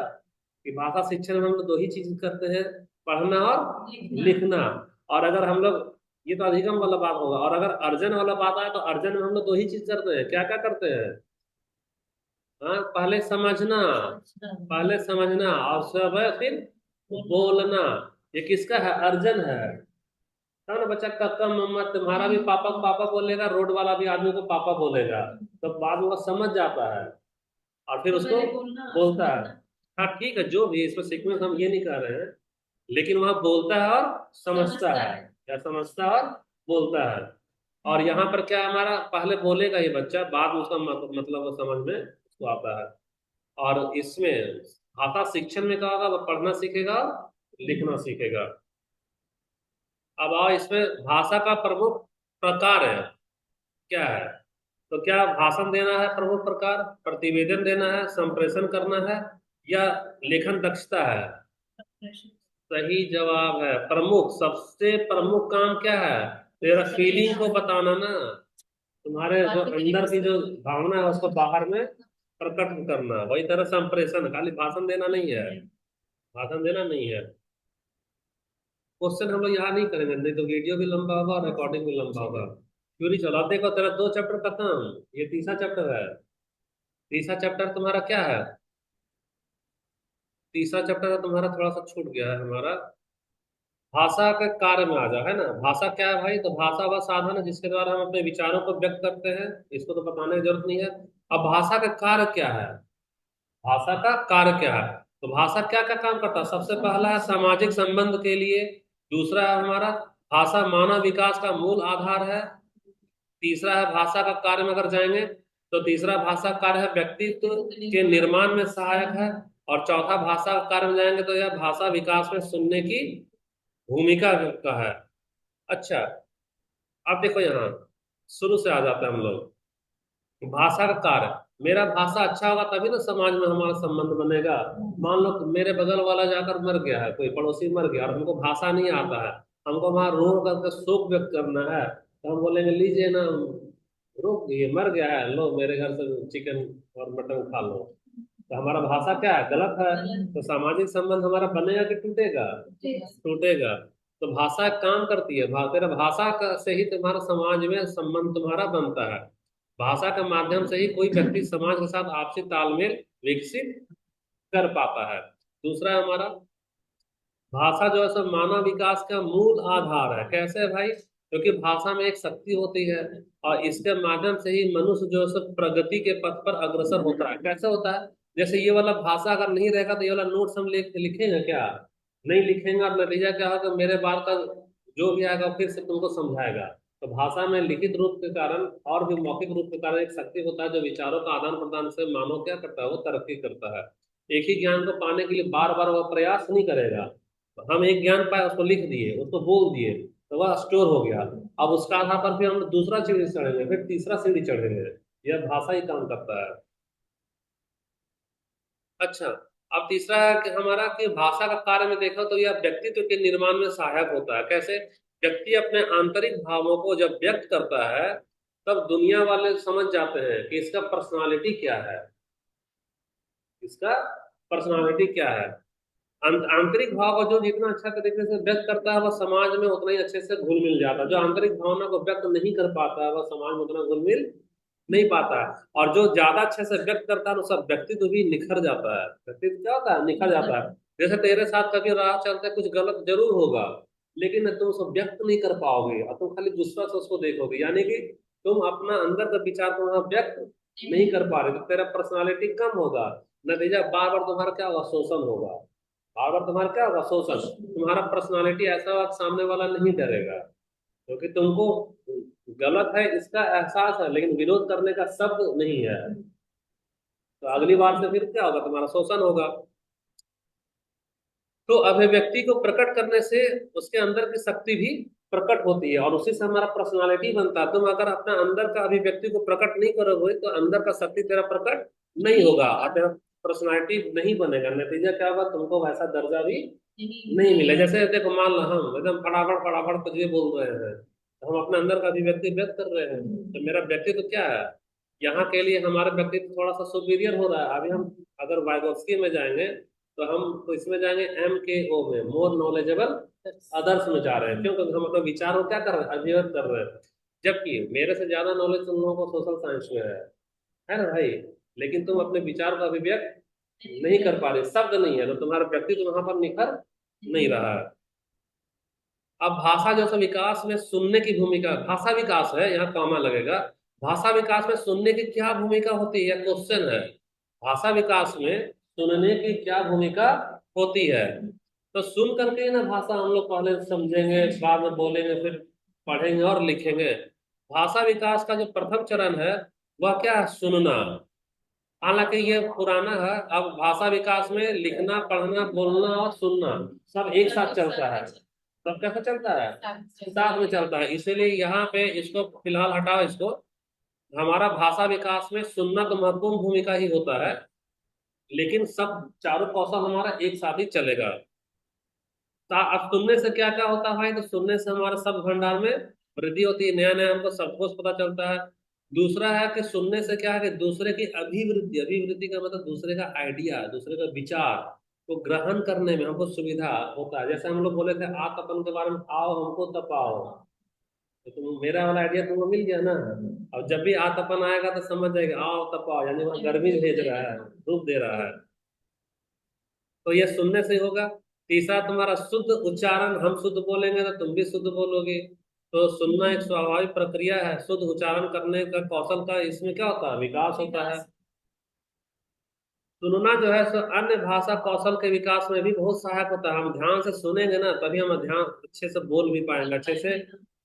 कि भाषा शिक्षण में हम लोग दो ही चीज करते हैं, पढ़ना और लिखना। और अगर हम लोग, ये तो अधिगम वाला बात होगा, और अगर अर्जन वाला बात आए तो अर्जन में हम लोग दो ही चीज करते हैं। क्या क्या करते हैं, हाँ पहले समझना, पहले समझना, और सब है फिर बोलना। ये किसका है, अर्जन है। तब ना बच्चा कक्का मम्मा, तुम्हारा भी पापा पापा बोलेगा, रोड वाला भी आदमी को पापा बोलेगा, तो बाद में वो समझ जाता है और फिर उसको बोलता है। हाँ ठीक है, जो भी इसमें सीक्वेंस हम ये नहीं कर रहे हैं, लेकिन वह बोलता है और समझता है, क्या समझता है और बोलता है। और यहाँ पर क्या है, हमारा पहले बोलेगा ये बच्चा, बाद में उसका मतलब वो समझ में उसको आता है। और इसमें भाषा शिक्षण में क्या होगा, वो पढ़ना सीखेगा, लिखना सीखेगा। अब आओ इसमें भाषा का प्रमुख प्रकार है क्या है। तो क्या भाषण देना है प्रमुख प्रकार, प्रतिवेदन देना है, संप्रेषण करना है, या लेखन दक्षता है। सही जवाब है प्रमुख। सबसे प्रमुख काम क्या है, तेरा फीलिंग को बताना ना, तुम्हारे जो अंदर की जो भावना है उसको बाहर में प्रकट करना, वही तरह संप्रेषण, खाली भाषण देना नहीं है, भाषण देना नहीं है। क्वेश्चन हम लोग यहाँ नहीं करेंगे, नहीं तो वीडियो भी लंबा होगा और रिकॉर्डिंग भी लंबा होगा। क्यों नहीं चला, देखो तेरा 2 चैप्टर खत्म, ये तीसरा चैप्टर है। तीसरा चैप्टर तुम्हारा क्या है, तीसरा चैप्टर तुम्हारा थोड़ा सा छूट गया है हमारा। भाषा के कार्य में आ जाओ, है ना। भाषा क्या है भाई, तो भाषा वह साधन है जिसके द्वारा हम अपने विचारों को व्यक्त करते हैं, इसको तो बताने की जरूरत नहीं है। अब भाषा का कार्य क्या है, भाषा का कार्य क्या है, तो भाषा क्या क्या काम करता है। सबसे पहला है सामाजिक संबंध के लिए, दूसरा है हमारा भाषा मानव विकास का मूल आधार है, तीसरा है भाषा का कार्य में अगर जाएंगे तो तीसरा भाषा का कार्य है व्यक्तित्व के निर्माण में सहायक है, और चौथा भाषा का कार्य में जाएंगे तो यह भाषा विकास में सुनने की भूमिका का है। अच्छा, अब देखो यहाँ शुरू से आ जाता है हम लोग। भाषा का कार्य, मेरा भाषा अच्छा होगा तभी ना समाज में हमारा संबंध बनेगा। मान लो मेरे बगल वाला जाकर मर गया है, कोई पड़ोसी मर गया और हमको भाषा नहीं आता है, हमको वहां रो करके शोक व्यक्त करना है, तो हम बोलेंगे लीजिए ना, रुक ये मर गया है, लो मेरे घर से चिकन और मटन खा लो। तो हमारा भाषा क्या है, गलत है। तो सामाजिक संबंध हमारा बनेगा कि टूटेगा, टूटेगा। तो भाषा एक काम करती है, तेरा भाषा से ही तुम्हारा समाज में संबंध तुम्हारा बनता है। भाषा के माध्यम से ही कोई व्यक्ति समाज के साथ आपसी तालमेल विकसित कर पाता है। दूसरा है हमारा भाषा जो है सो मानव विकास का मूल आधार है। कैसे है भाई, क्योंकि भाषा में एक शक्ति होती है, और इसके माध्यम से ही मनुष्य जो है सो प्रगति के पथ पर अग्रसर होता है। कैसे होता है, जैसे ये वाला भाषा अगर नहीं रहेगा तो ये वाला नोट्स हम लिखेंगे क्या, नहीं लिखेंगे, और नतीजा क्या होगा, मेरे बार का जो भी आएगा फिर से तुमको समझाएगा। तो भाषा में लिखित रूप के कारण और भी मौखिक रूप के कारण एक शक्ति होता है जो विचारों का आदान प्रदान से मानव क्या करता है, वो तरक्की करता है। एक ही ज्ञान को पाने के लिए बार बार वो प्रयास नहीं करेगा। हम एक ज्ञान पाए, उसको लिख दिए, उसको बोल दिए, तो वह स्टोर हो गया। अब उसका आधार पर फिर हम दूसरा सीढ़ी चढ़ेंगे, फिर तीसरा सीढ़ी चढ़ेंगे। यह भाषा ही काम करता है। अच्छा, अब तीसरा है कि हमारा कि भाषा का कार्य में देखो तो यह व्यक्तित्व के निर्माण में सहायक होता है। कैसे, व्यक्ति अपने आंतरिक भावों को जब व्यक्त करता है तब दुनिया वाले समझ जाते हैं कि इसका पर्सनालिटी क्या है, इसका पर्सनालिटी क्या है। आंतरिक भाव को जो जितना अच्छा तरीके से व्यक्त करता है वह समाज में उतना ही अच्छे से घुल मिल जाता है। जो आंतरिक भावना को व्यक्त नहीं कर पाता है वह समाज में उतना घुल मिल नहीं पाता है। और जो ज्यादा अच्छे से व्यक्त करता है उसका व्यक्तित्व भी निखर जाता है। व्यक्तित्व क्या होता है, निखर जाता है। जैसे तेरे साथ कभी राह चलते कुछ गलत जरूर होगा, लेकिन तुम उसको व्यक्त नहीं कर पाओगे और तुम खाली दूसरा से उसको देखोगे, यानी कि तुम अपना अंदर का विचार को वहां व्यक्त नहीं कर पा रहे, तो तेरा पर्सनालिटी कम होगा। नतीजा बार बार तुम्हारा क्या होगा, शोषण होगा। बार बार तुम्हारा क्या होगा, शोषण। तुम्हारा पर्सनालिटी ऐसा होगा कि सामने वाला नहीं डरेगा, क्योंकि तुमको गलत है इसका एहसास है, लेकिन विरोध करने का शब्द नहीं है। तो अगली बार से फिर क्या होगा, तुम्हारा शोषण होगा। तो अभिव्यक्ति को प्रकट करने से उसके अंदर की शक्ति भी प्रकट होती है, और उसी से हमारा पर्सनालिटी बनता है। तुम अगर अपना अंदर का अभिव्यक्ति को प्रकट नहीं करोगे तो अंदर का शक्ति तेरा प्रकट नहीं होगा और तेरा पर्सनालिटी नहीं बनेगा। नतीजा क्या होगा, तुमको वैसा दर्जा भी नहीं मिला। जैसे देखो मान लो हम एकदम फटाफट फटाफट कुछ भी बोल रहे हैं, तो हम अपने अंदर का अभिव्यक्ति व्यक्त कर रहे हैं, तो मेरा व्यक्तित्व क्या है, यहाँ के लिए हमारा व्यक्तित्व थोड़ा सा सुपीरियर हो रहा है। अभी हम अगर वाइगोत्स्की में जाएंगे तो हम तो इसमें जाएंगे MKO में, मोर नॉलेजेबल अदर्स में जा रहे हैं। क्यों, क्योंकि हम अपने विचार को क्या कर रहे हैं, अभिव्यक्त कर रहे हैं। जबकि मेरे से ज्यादा नॉलेज तुम लोगों को सोशल साइंस में है ना भाई, लेकिन तुम अपने विचार को अभिव्यक्त नहीं कर पा रहे, शब्द नहीं है, तो तुम्हारा व्यक्तित्व वहां पर निखर नहीं रहा है। अब भाषा जो है विकास में सुनने की भूमिका, भाषा विकास है यहाँ कॉमा लगेगा, भाषा विकास में सुनने की क्या भूमिका होती है, क्वेश्चन है। भाषा विकास में सुनने की क्या भूमिका होती है। तो सुन करके ही ना भाषा हम लोग पहले समझेंगे, बाद में बोलेंगे, फिर पढ़ेंगे और लिखेंगे। भाषा विकास का जो प्रथम चरण है वह क्या है, सुनना। हालांकि ये पुराना है। अब भाषा विकास में लिखना, पढ़ना, बोलना और सुनना सब एक साथ चलता है। सब कैसे चलता है? साथ में चलता है। इसीलिए यहाँ पे इसको फिलहाल हटाओ इसको। हमारा भाषा विकास में सुनना तो महत्वपूर्ण भूमिका ही होता है, लेकिन सब चारों कौशल हमारा एक साथ ही चलेगा। अब सुनने से क्या क्या होता है भाई? तो सुनने से हमारे शब्द भंडार में वृद्धि होती है, नया नया हमको सब कुछ पता चलता है। दूसरा है कि सुनने से क्या है कि दूसरे की अभिवृद्धि, अभिवृद्धि का मतलब दूसरे का आइडिया, दूसरे का विचार को ग्रहण करने में हमको सुविधा होता है। जैसे हम लोग बोले थे आतपन के बारे में, आओ हमको तपाओ, तो तुम मेरा वाला आइडिया तुमको मिल गया ना। अब जब भी आतपन आएगा तो समझ जाएगा, आओ तपाओ यानी वहाँ गर्मी भेज रहा है, धूप दे रहा है। तो ये सुनने से होगा। तीसरा तुम्हारा शुद्ध उच्चारण, हम शुद्ध बोलेंगे तो तुम भी शुद्ध बोलोगे। तो सुनना एक स्वाभाविक प्रक्रिया है। शुद्ध उच्चारण करने का कौशल का इसमें क्या होता है? विकास होता है। सुनना जो है सो अन्य भाषा कौशल के विकास में भी बहुत सहायक होता है। हम ध्यान से सुनेंगे ना तभी हम ध्यान अच्छे से बोल भी पाएंगे, अच्छे से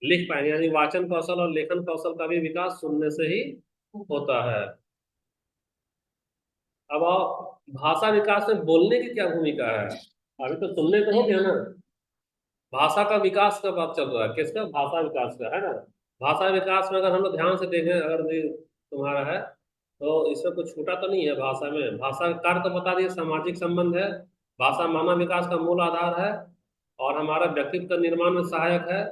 लिख पाएंगे। यानी वाचन कौशल और लेखन कौशल का भी विकास सुनने से ही होता है। अब आओ, भाषा विकास में बोलने की क्या भूमिका है? अभी तो सुनने तो हो गया ना। भाषा का विकास का बात चल रहा है, किसका? भाषा विकास का, है ना। भाषा विकास में अगर हम लोग ध्यान से देखें, अगर ये तुम्हारा है तो इसमें कुछ छूटा तो नहीं है। भाषा में, भाषा का कार्य तो बता दिए, सामाजिक संबंध है। भाषा मानव विकास का मूल आधार है और हमारा व्यक्तित्व का निर्माण में सहायक है।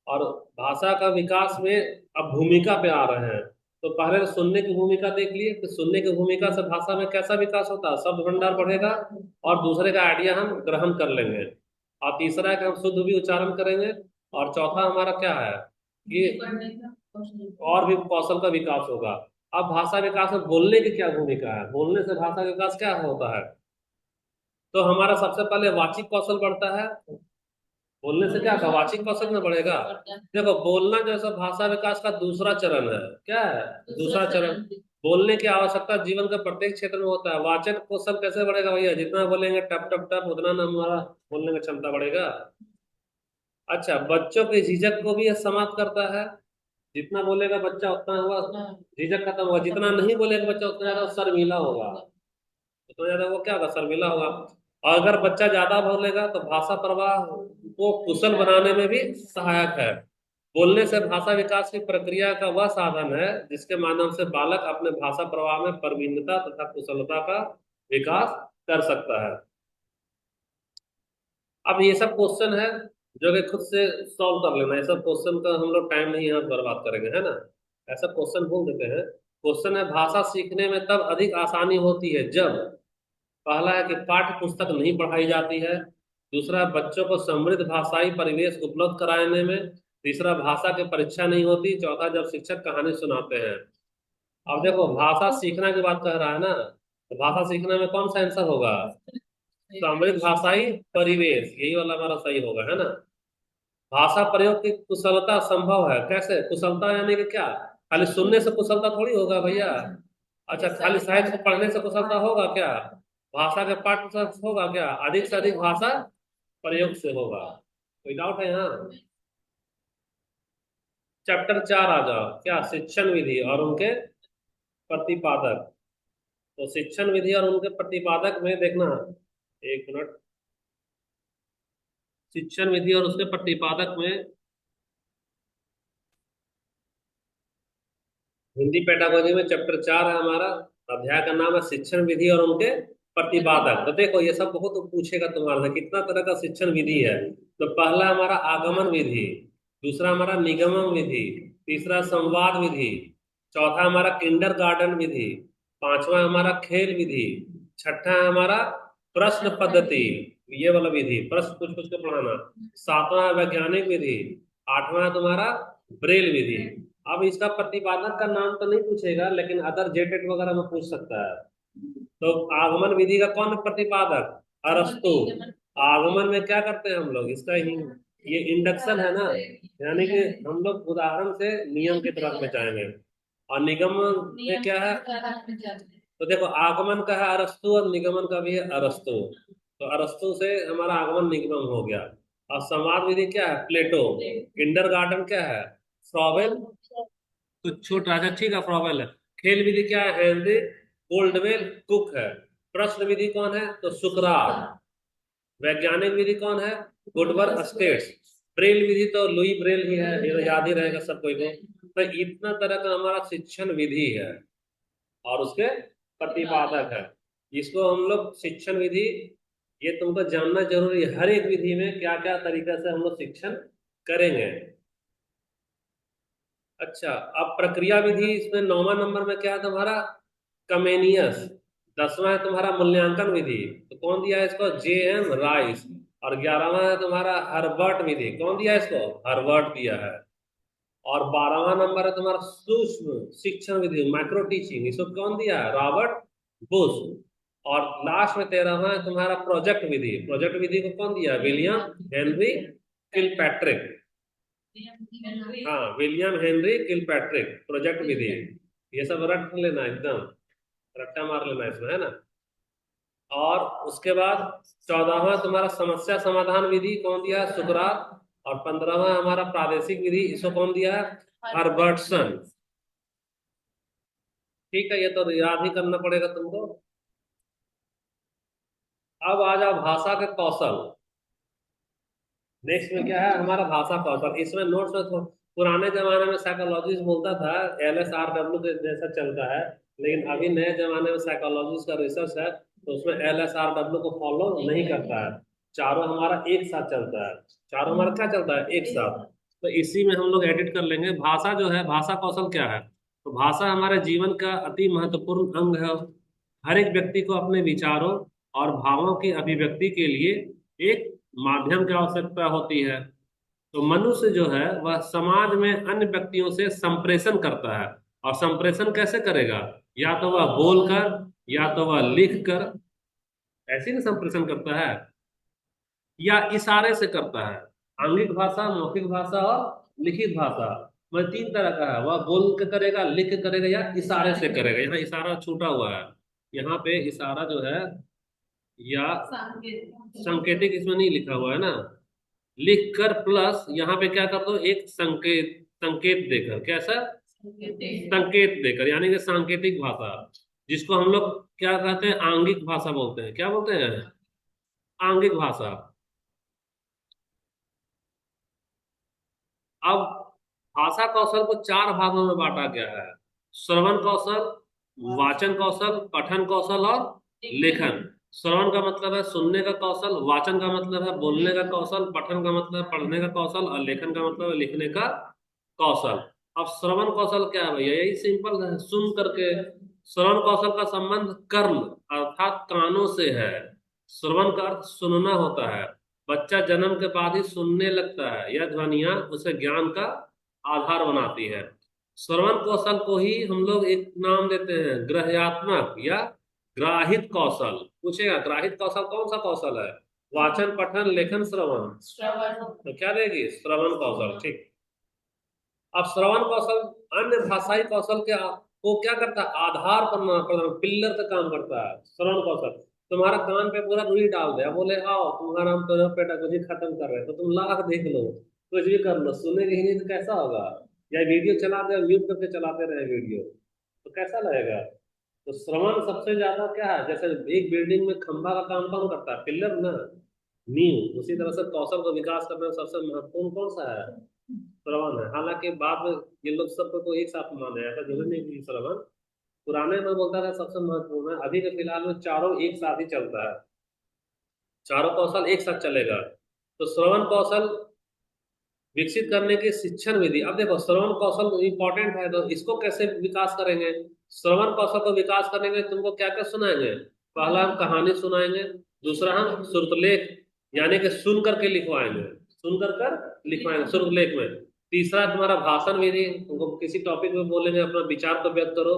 और भाषा का विकास में अब भूमिका पे आ रहे हैं। तो पहले तो सुनने की भूमिका देख लिए कि सुनने की भूमिका से भाषा में कैसा विकास होता है, शब्द भंडार बढ़ेगा और दूसरे का आइडिया हम ग्रहण कर लेंगे। और तीसरा है कि हम शुद्ध भी उच्चारण करेंगे। और चौथा हमारा क्या है कि और भी कौशल का विकास होगा। अब भाषा विकास में बोलने की क्या भूमिका है? बोलने से भाषा विकास क्या होता है? तो हमारा सबसे पहले वाचिक कौशल बढ़ता है। बोलने से क्या होगा? वाचिक कौशल में बढ़ेगा। देखो, बोलना जो है सो भाषा विकास का दूसरा चरण है। क्या है दूसरा चरण? बोलने की आवश्यकता जीवन के प्रत्येक क्षेत्र में होता है। वाचन कौशल कैसे बढ़ेगा भैया? जितना बोलेंगे टप टप टप उतना ना हमारा बोलने की क्षमता बढ़ेगा। अच्छा, बच्चों की झिझक को भी यह समाप्त करता है। जितना बोलेगा बच्चा उतना हुआ झिझक खत्म होगा। जितना नहीं बोलेगा बच्चा उतना ज्यादा शर्मीला होगा। उतना ज्यादा वो क्या होगा? शर्मीला होगा। और अगर बच्चा ज्यादा बोलेगा तो भाषा प्रवाह को कुशल बनाने में भी सहायक है। बोलने से भाषा विकास की प्रक्रिया का वह साधन है जिसके माध्यम से बालक अपने भाषा प्रवाह में प्रवीणता तथा कुशलता का विकास कर सकता है। अब ये सब क्वेश्चन है जो कि खुद से सॉल्व कर लेना। ये सब क्वेश्चन का हम लोग टाइम नहीं यहाँ बर्बाद करेंगे, है ना। ऐसा क्वेश्चन बोल देते हैं। क्वेश्चन है, भाषा सीखने में तब अधिक आसानी होती है जब, पहला है कि पाठ्य पुस्तक नहीं पढ़ाई जाती है। दूसरा, बच्चों को समृद्ध भाषाई परिवेश उपलब्ध कराने में। तीसरा, भाषा की परीक्षा नहीं होती। चौथा, जब शिक्षक कहानी सुनाते हैं। अब देखो, भाषा सीखना की बात कर रहा है ना, तो भाषा सीखने में कौन सा आंसर होगा? समृद्ध भाषाई परिवेश, यही वाला हमारा सही होगा, है ना। भाषा प्रयोग की कुशलता संभव है। कैसे कुशलता? यानी कि क्या? खाली सुनने से कुशलता थोड़ी होगा भैया। अच्छा, खाली साहित्य को पढ़ने से कुशलता होगा क्या? भाषा के पाठ से होगा क्या? अधिक से अधिक भाषा प्रयोग से होगा। कोई डाउट है यहाँ? चैप्टर 4 आ जाओ। क्या? शिक्षण विधि और उनके प्रतिपादक। तो शिक्षण विधि और उनके प्रतिपादक में देखना, एक मिनट। शिक्षण विधि और उसके प्रतिपादक में हिंदी पेडागोजी में चैप्टर 4 है हमारा। अध्याय का नाम है शिक्षण विधि और उनके प्रतिपादक। तो देखो, ये सब बहुत पूछेगा तुम्हारे से, कितना तरह का शिक्षण विधि है। तो पहला हमारा आगमन विधि। दूसरा हमारा निगमन विधि। तीसरा संवाद विधि। चौथा हमारा किंडर गार्डन विधि। पांचवा हमारा खेल विधि। छठा है हमारा प्रश्न पद्धति, ये वाला विधि, प्रश्न पूछ पूछ के पढ़ाना। सातवां है वैज्ञानिक विधि। आठवां है तुम्हारा ब्रेल विधि। अब इसका प्रतिपादक का नाम तो नहीं पूछेगा, लेकिन अदर जेटेट वगैरह में पूछ सकता है। तो आगमन विधि का कौन प्रतिपादक? अरस्तु। आगमन में क्या करते हैं हम लोग? इसका ही ये इंडक्शन है ना, यानी कि हम लोग उदाहरण से नियम की तरफ में जाएंगे। और निगमन में क्या है? तो देखो, आगमन का है अरस्तु और निगमन का भी है अरस्तु। तो अरस्तु से हमारा आगमन निगमन हो गया। और संवाद विधि क्या है? प्लेटो। किंडर गार्डन क्या है? फ्रॉवेल। तो छूट राजा, ठीक है, फ्रॉवेल है। खेल विधि क्या है? हेनरी कोल्डवेल कुक है। प्रश्न विधि कौन है? तो सुकरात। वैज्ञानिक विधि कौन है? Good work states. ब्रेल विधि तो लुई ब्रेल ही है, ये तो याद ही रहेगा सब कोई को। तो इतना तरह का हमारा शिक्षण विधि है और उसके प्रतिपादक है। इसको हम लोग शिक्षण विधि, ये तुमको जानना जरूरी है, हर एक विधि में क्या क्या तरीके से हम लोग शिक्षण करेंगे। अच्छा, अब प्रक्रिया विधि, इसमें 9वां नंबर में क्या है तुम्हारा? कमेनियस। 10वां है तुम्हारा मूल्यांकन विधि, तो कौन दिया है इसको? J.M. राइस। और 11वां है तुम्हारा हर्बर्ट विधि, कौन दिया है इसको? हर्बर्ट दिया है। और 12वां नंबर है तुम्हारा सूक्ष्म शिक्षण विधि, माइक्रो टीचिंग, इसको कौन दिया है? Robert Bush. और लास्ट में 13वां है तुम्हारा प्रोजेक्ट विधि। प्रोजेक्ट विधि को कौन दिया है? William Henry Kilpatrick. हाँ, विलियम हेनरी किलपैट्रिक, प्रोजेक्ट विधि। ये सब रट लेना एकदम, रट्टा मार लेना इसमें, है ना। और उसके बाद 14वां तुम्हारा समस्या समाधान विधि, कौन दिया है? सुकरात। और 15वां हमारा प्रादेशिक विधि, इसको कौन दिया है? हर्बर्टसन। ठीक है, ये तो याद ही करना पड़ेगा तुमको। अब आ जाओ भाषा के कौशल। नेक्स्ट में क्या है हमारा? भाषा कौशल। इसमें नोट्स में पुराने जमाने में साइकोलॉजिस्ट बोलता था LSRW के जैसा चलता है, लेकिन अभी नए जमाने में साइकोलॉजिस्ट का रिसर्च है तो उसमें LSRW को फॉलो नहीं करता है। चारों हमारा एक साथ चलता है। चारों हमारा क्या चलता है? एक साथ। तो इसी में हम लोग एडिट कर लेंगे। भाषा जो है, भाषा कौशल क्या है? तो भाषा हमारे जीवन का अति महत्वपूर्ण अंग है। हर एक व्यक्ति को अपने विचारों और भावों की अभिव्यक्ति के लिए एक माध्यम की आवश्यकता होती है। तो मनुष्य जो है वह समाज में अन्य व्यक्तियों से संप्रेषण करता है। और संप्रेषण कैसे करेगा? या तो वह बोलकर, या तो वह लिख कर, ऐसे ही संप्रेषण करता है, या इशारे से करता है। आंगिक भाषा, मौखिक भाषा और लिखित भाषा। वह 3 तरह का है, वह बोल के करेगा, लिख के करेगा, या इशारे से करेगा। यहाँ इशारा छूटा हुआ है, यहाँ पे इशारा जो है, या संकेतिक इसमें नहीं लिखा हुआ है ना। लिख कर प्लस यहाँ पे क्या कर दो? एक संकेत, संकेत देकर। कैसा? संकेत देकर, यानी कि सांकेतिक भाषा, जिसको हम लोग क्या कहते हैं? आंगिक भाषा बोलते हैं। क्या बोलते हैं? आंगिक भाषा। अब भाषा कौशल को 4 भागों में बांटा गया है: श्रवण कौशल, वाचन कौशल, पठन कौशल और लेखन। श्रवण का मतलब है सुनने का कौशल, वाचन का मतलब है बोलने का कौशल, पठन का मतलब है पढ़ने का कौशल, और लेखन का मतलब है लिखने का कौशल। अब श्रवण कौशल क्या है भैया? यही सिंपल है, सुन करके। श्रवण कौशल का संबंध कर्ण अर्थात कानों से है। श्रवण का अर्थ सुनना होता है। बच्चा जन्म के बाद ही सुनने लगता है, यह ध्वनियां उसे ज्ञान का आधार बनाती है। श्रवण कौशल को ही हम लोग एक नाम देते हैं, ग्रह्यात्मक या ग्राहित कौशल। पूछेगा ग्राहित कौशल कौन सा कौशल है? वाचन, पठन, लेखन, श्रवण। तो क्या देगी? श्रवण कौशल। ठीक। अब श्रवण कौशल अन्य भाषाई कौशल के को क्या करता है? आधार पर पिल्लर का काम करता है श्रवण कौशल। तुम्हारा कान पे पूरा रुई डाल दिया, बोले आओ तुम्हारा हम तो पेडागोजी खत्म कर रहे हैं, तो तुम लाख देख लो, कुछ भी कर लो, सुनेगी ही नहीं तो कैसा होगा? या वीडियो चला दे, म्यूट करके चलाते रहे वीडियो, तो कैसा लगेगा? तो श्रवण सबसे ज्यादा क्या है? जैसे एक बिल्डिंग में खंभा का काम कौन करता है? पिल्लर ना, नींव। उसी तरह से कौशल को विकास करने में सबसे महत्वपूर्ण कौन सा है? श्रवण है। हालांकि बाद में ये लोग सबको तो एक साथ माने, ऐसा जरूरी नहीं कि श्रवण पुराने में बोलता था सबसे महत्वपूर्ण है। अभी के फिलहाल में चारों एक साथ ही चलता है, चारों कौशल एक साथ चलेगा। तो श्रवण कौशल विकसित करने की शिक्षण विधि। अब देखो श्रवण कौशल इंपॉर्टेंट है, तो इसको कैसे विकास करेंगे? श्रवण कौशल को विकास करने के लिए तुमको क्या क्या सुनाएंगे? पहला हम कहानी सुनाएंगे, दूसरा हम श्रुतलेख यानी कि सुन करके लिखवाएंगे, सुन कर कर लिखवाएंगे श्रुतलेख में। तीसरा तुम्हारा भाषण विधि, तुमको किसी टॉपिक में बोलेंगे, अपना विचार को व्यक्त करो।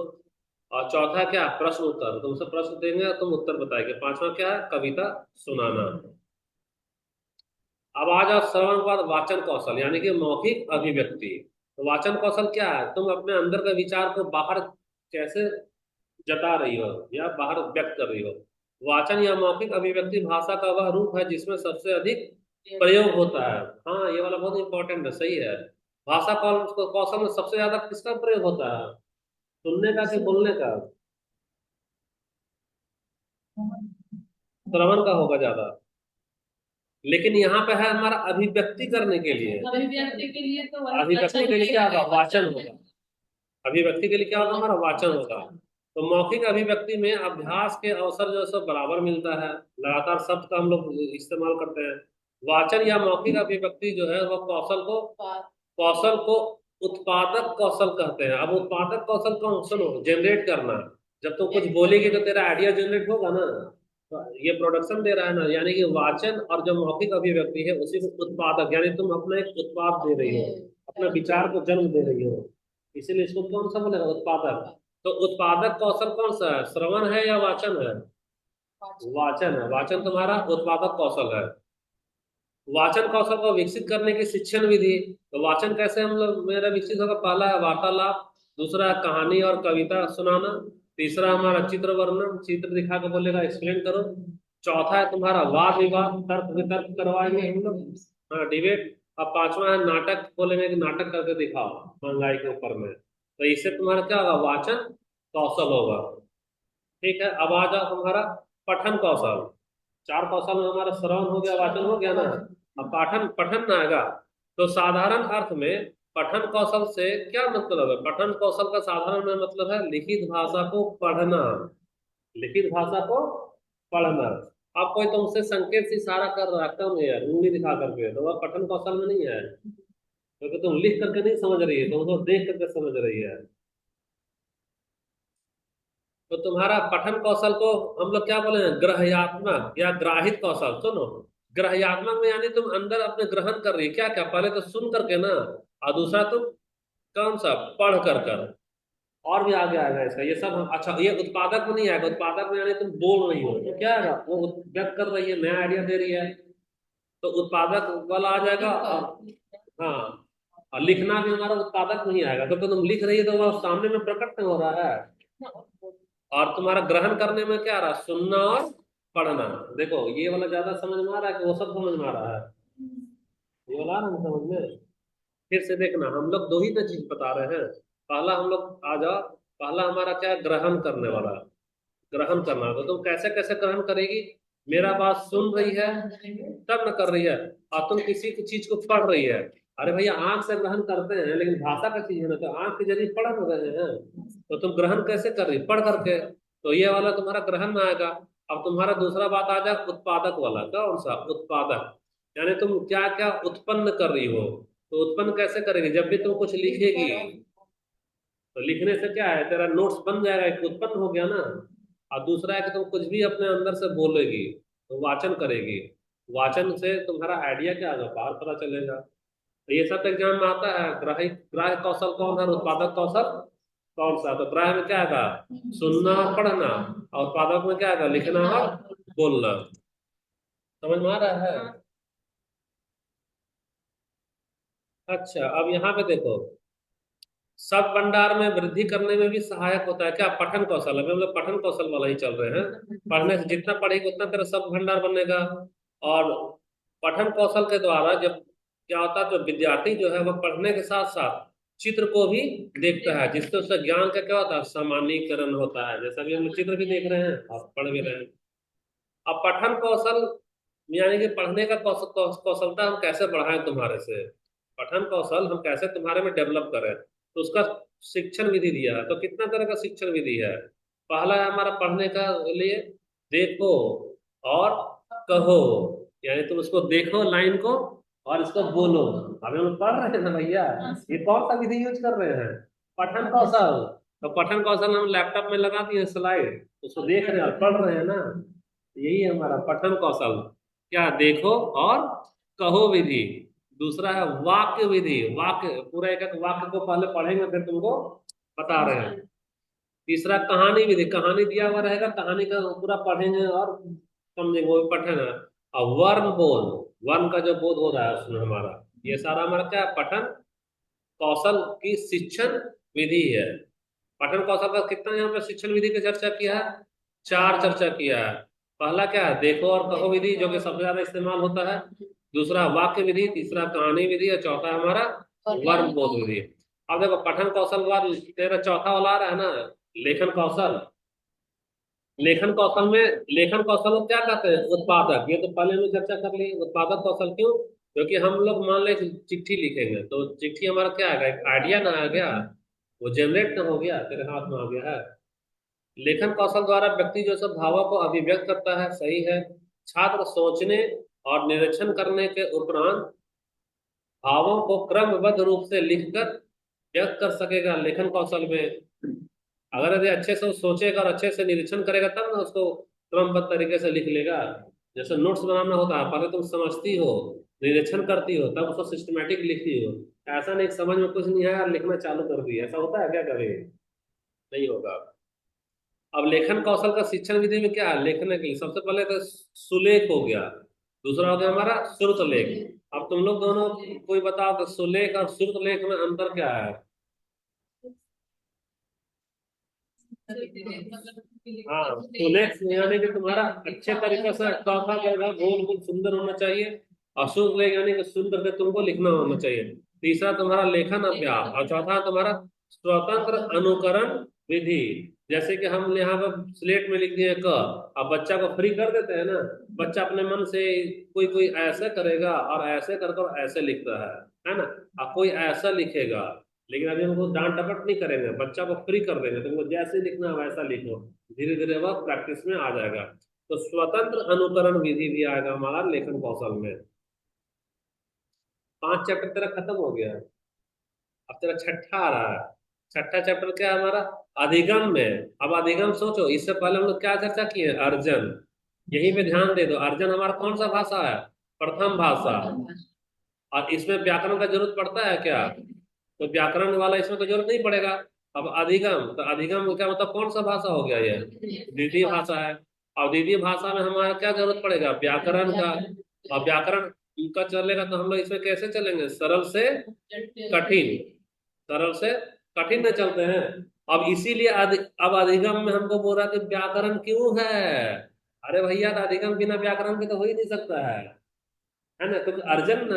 और चौथा क्या? प्रश्न उत्तर, तुमसे प्रश्न देंगे और तुम उत्तर बताएंगे। पांचवा क्या है? कविता सुनाना। अब आ जाओ श्रवण के बाद वाचन कौशल यानी कि मौखिक अभिव्यक्ति। तो वाचन कौशल क्या है? तुम अपने अंदर के विचार को बाहर कैसे जता रही हो या बाहर व्यक्त कर रही हो। वाचन या मौखिक अभिव्यक्ति भाषा का वह रूप है जिसमें सबसे अधिक प्रयोग होता है। हाँ, ये वाला बहुत इंपॉर्टेंट है, सही है। भाषा कौशल में सबसे ज्यादा किसका प्रयोग होता है? सुनने का कि बोलने का? श्रवण का होगा ज्यादा। लेकिन यहाँ पे है हमारा अभिव्यक्ति करने के लिए। अभिव्यक्ति के लिए तो अभिव्यक्ति के लिए क्या होगा, वाचन होगा। अभिव्यक्ति के लिए क्या होगा, हमारा वाचन होगा। तो मौखिक अभिव्यक्ति में अभ्यास के अवसर जो है सो बराबर मिलता है, लगातार शब्द का हम लोग इस्तेमाल करते हैं। वाचन या मौखिक अभिव्यक्ति जो है वह कौशल को उत्पादक कौशल कहते हैं। अब उत्पादक कौशल कौन, सुनो, जनरेट करना। जब तुम कुछ बोलेगी तो तेरा आइडिया जनरेट होगा ना, तो ये प्रोडक्शन दे रहा है ना, यानी कि वाचन और जो मौखिक अभिव्यक्ति है उसी को उत्पादक, यानी तुम अपना एक उत्पाद दे रही हो, अपने विचार को जन्म दे रही हो, इसीलिए इसको कौन सा बोलेगा, उत्पादक। तो उत्पादक कौशल कौन सा है, श्रवण है या वाचन है? वाचन है। वाचन तुम्हारा उत्पादक कौशल है। वाचन कौशल को विकसित करने की शिक्षण विधि। तो वाचन कैसे हम लोग मेरा विकसित होगा, पहला है वार्तालाप, दूसरा है कहानी और कविता सुनाना, तीसरा हमारा चित्र वर्णन, चित्र दिखा के बोलेगा एक्सप्लेन करो, चौथा है तुम्हारा वाद विवाद, तर्क वितर्क करवाएंगे हम लोग, हाँ, डिबेट। अब पांचवा है नाटक, बोलेंगे कि नाटक करके दिखाओ महंगाई के ऊपर में। तो इससे तुम्हारा क्या होगा, वाचन कौशल होगा। ठीक है, अब आ जाओ तुम्हारा पठन कौशल। चार कौशल में हमारा श्रवण हो गया, वाचन हो गया ना। अब पठन पठन ना आएगा। तो साधारण अर्थ में पठन कौशल से क्या मतलब है, पठन कौशल का साधारण में मतलब है लिखित भाषा को पढ़ना। लिखित भाषा को पढ़ना। अब कोई तुमसे संकेत से इशारा कर रहा है, कम है यार, उंगली दिखा करके, तो वह पठन कौशल में नहीं है, क्योंकि तुम लिख करके नहीं समझ रही है, तुम उसको देख करके समझ रही है। तो तुम्हारा पठन कौशल को हम लोग क्या बोले हैं, ग्रहयात्मक या ग्राहित कौशल। सुनो, ग्रहयात्मक में यानी तुम अंदर अपने ग्रहण कर रही है, क्या क्या, पहले तो सुन करके ना, और दूसरा तुम कौन सा, पढ़ कर। और भी आगे आएगा इसका, ये सब अच्छा, ये उत्पादक में नहीं आएगा। उत्पादक में यानी तुम बोल रही हो, तो क्या आएगा, वो व्यक्त कर रही है, नया आइडिया दे रही है, तो उत्पादक वाला आ जाएगा। और हाँ, और लिखना भी हमारा उत्पादक नहीं आएगा, क्योंकि तुम लिख रही है तो वह सामने में प्रकट नहीं हो रहा है। और तुम्हारा ग्रहण करने में क्या आ रहा है, सुनना और पढ़ना। देखो ये वाला ज्यादा समझ में आ रहा है कि वो सब समझ में आ रहा है, ये वाला आ रहा है ना समझ में। फिर से देखना, हम लोग दो ही तो चीज बता रहे हैं। पहला हम लोग आ जाओ, पहला हमारा क्या है, ग्रहण करने वाला। ग्रहण करना तो तुम कैसे कैसे ग्रहण करेगी, मेरा बात सुन रही है तब न कर रही है, और तुम किसी की चीज को पढ़ रही है। अरे भैया, आंख से ग्रहण करते हैं, लेकिन भाषा का चीज है ना, तो आंख के जरिए पढ़ रहे हैं, तो तुम ग्रहण कैसे कर रही, पढ़ करके। तो ये वाला तुम्हारा ग्रहण में आएगा। अब तुम्हारा दूसरा बात आ जाए उत्पादक वाला, कौन सा, उत्पादक, यानी तुम क्या क्या उत्पन्न कर रही हो। तो उत्पन्न कैसे करेगी, जब भी तुम कुछ लिखेगी, तो लिखने से क्या है, तेरा नोट्स बन जाएगा, एक उत्पन्न हो गया ना। और दूसरा है कि तुम कुछ भी अपने अंदर से बोलेगी, तो वाचन करेगी। वाचन से तुम्हारा आइडिया क्या होगा, बाहर पता चलेगा। तो ये सब एग्जाम में आता है। ग्राह्य कौशल कौन है, उत्पादक कौशल कौन सा। तो ग्राह्य में क्या आएगा, सुनना और पढ़ना, और उत्पादक में क्या आएगा, लिखना और बोलना। समझ में आ रहा है। अच्छा, अब यहाँ पे देखो, शब्द भंडार में वृद्धि करने में भी सहायक होता है क्या, पठन कौशल। अभी हम लोग पठन कौशल वाला ही चल रहे हैं। पढ़ने से जितना पढ़ेगी उतना तेरा शब्द भंडार बनेगा। और पठन कौशल के द्वारा जब क्या होता है, जो विद्यार्थी जो है वह पढ़ने के साथ साथ चित्र को भी देखता है, जिससे उसका ज्ञान का क्या होता है, सामान्यीकरण होता है। जैसा भी हम लोग चित्र भी देख रहे हैं और पढ़ भी रहे हैं। अब पठन कौशल यानी कि पढ़ने का कौशलता हम कैसे बढ़ाएं तुम्हारे से, पठन कौशल हम कैसे तुम्हारे में डेवलप करें, तो उसका शिक्षण विधि दिया है। तो कितना तरह का शिक्षण विधि है। पहला है हमारा पढ़ने का लिए, देखो और कहो, यानी तुम उसको देखो लाइन को, और इसको बोलो। अभी हम पढ़ रहे हैं ना भैया, ये कौन सा विधि यूज कर रहे हैं, पठन कौशल। तो पठन कौशल हम लैपटॉप में लगा दिए स्लाइड, उसको देख रहे हैं और पढ़ रहे हैं ना। यही है हमारा पठन कौशल। क्या, देखो और कहो विधि। दूसरा है वाक्य विधि, वाक्य पूरा एक एक वाक्य को पहले पढ़ेंगे फिर तुमको बता रहे हैं। तीसरा कहानी विधि, कहानी दिया हुआ रहेगा, कहानी का पूरा पढ़ेंगे और समझेंगे, वो भी पठन है। और वर्ण बोध, वर्ण का जो बोध हो रहा है उसमें हमारा, ये सारा हमारा क्या है, पठन कौशल की शिक्षण विधि है। पठन कौशल का कितना यहाँ पे शिक्षण विधि की चर्चा किया है, चार चर्चा किया है। पहला क्या है, देखो और कहो विधि, जो कि सबसे ज्यादा इस्तेमाल होता है। दूसरा वाक्य विधि, तीसरा कहानी विधि, और चौथा हमारा वर्ग बोध विधि। अब देखो पठन कौशल के बाद तेरा चौथा वाला आ रहा है ना, लेखन कौशल। लेखन कौशल को क्या कहते हैं? उत्पादक। ये तो पहले में चर्चा कर ली। उत्पादक कौशल क्यों? क्योंकि हम लोग मान ले चिट्ठी लिखेंगे तो चिट्ठी हमारा क्या आएगा? एक आइडिया ना आ गया, वो जनरेट ना हो गया, तेरे हाथ में आ गया है। लेखन कौशल द्वारा व्यक्ति जो सब भावों को अभिव्यक्त करता है, सही है। छात्र सोचने और निरीक्षण करने के उपरांत भावों को क्रमबद्ध रूप से लिखकर व्यक्त कर सकेगा लेखन कौशल में। अगर यदि अच्छे से वो सोचेगा और अच्छे से निरीक्षण करेगा तब ना उसको क्रमबद्ध तरीके से लिख लेगा। जैसे नोट्स बनाना होता है, पहले तुम समझती हो, निरीक्षण करती हो, तब उसको सिस्टमेटिक लिखती हो। ऐसा नहीं समझ में कुछ नहीं आया और लिखना चालू कर दिया, ऐसा होता है क्या कभी? नहीं होगा। अब लेखन कौशल का शिक्षण विधि में क्या है? लिखने के लिए सबसे पहले तो सुलेख हो गया, दूसरा हो गया हमारा श्रुत लेख। अब तुम लोग दोनों कोई बताओ कि सुलेख और श्रुत लेख में अंतर क्या है? हाँ, सुलेख यानी कि तुम्हारा अच्छे तरीके से चौथा जगह गोल गोल सुंदर होना चाहिए। और शुद्ध लेख यानी कि सुंदर से तुमको लिखना होना चाहिए। तीसरा तुम्हारा लेखन अभ्यास, और चौथा तुम्हारा स्वतंत्र अनुकरण विधि। जैसे कि हम यहाँ पर स्लेट में लिख दिए क, अब बच्चा को फ्री कर देते हैं ना, बच्चा अपने मन से कोई कोई ऐसे करेगा और ऐसे कर कर ऐसे लिखता है ना। और कोई ऐसा लिखेगा। लेकिन अभी हम उसको डांट डपट नहीं करेंगे, बच्चा को फ्री कर देंगे, तुमको जैसे लिखना है वैसा लिखो। धीरे धीरे वह प्रैक्टिस में आ जाएगा। तो स्वतंत्र अनुकरण विधि भी आएगा हमारा लेखन कौशल में। 5 चैप्टर तेरा खत्म हो गया। अब तेरा छठा आ रहा है। छठा चैप्टर क्या है हमारा? अधिगम में। अब अधिगम सोचो, इससे पहले हम लोग क्या चर्चा किए? अर्जन। यहीं पे ध्यान दे दो, अर्जन हमारा कौन सा भाषा है? प्रथम भाषा। और इसमें व्याकरण का जरूरत पड़ता है क्या? तो व्याकरण वाला इसमें तो जरूरत नहीं पड़ेगा। अब अधिगम, तो अधिगम का मतलब कौन सा भाषा हो गया ये? द्वितीय भाषा है। और द्वितीय भाषा में हमारा क्या जरूरत पड़ेगा? व्याकरण का। और व्याकरण का चलेगा तो हम लोग इसमें कैसे चलेंगे? सरल से कठिन। सरल से कठिन में चलते हैं। अब इसीलिए अब अधिगम में हमको बोल रहा है कि व्याकरण क्यों है। अरे भैया, तो अधिगम बिना व्याकरण के तो हो ही नहीं सकता है ना। क्योंकि अर्जन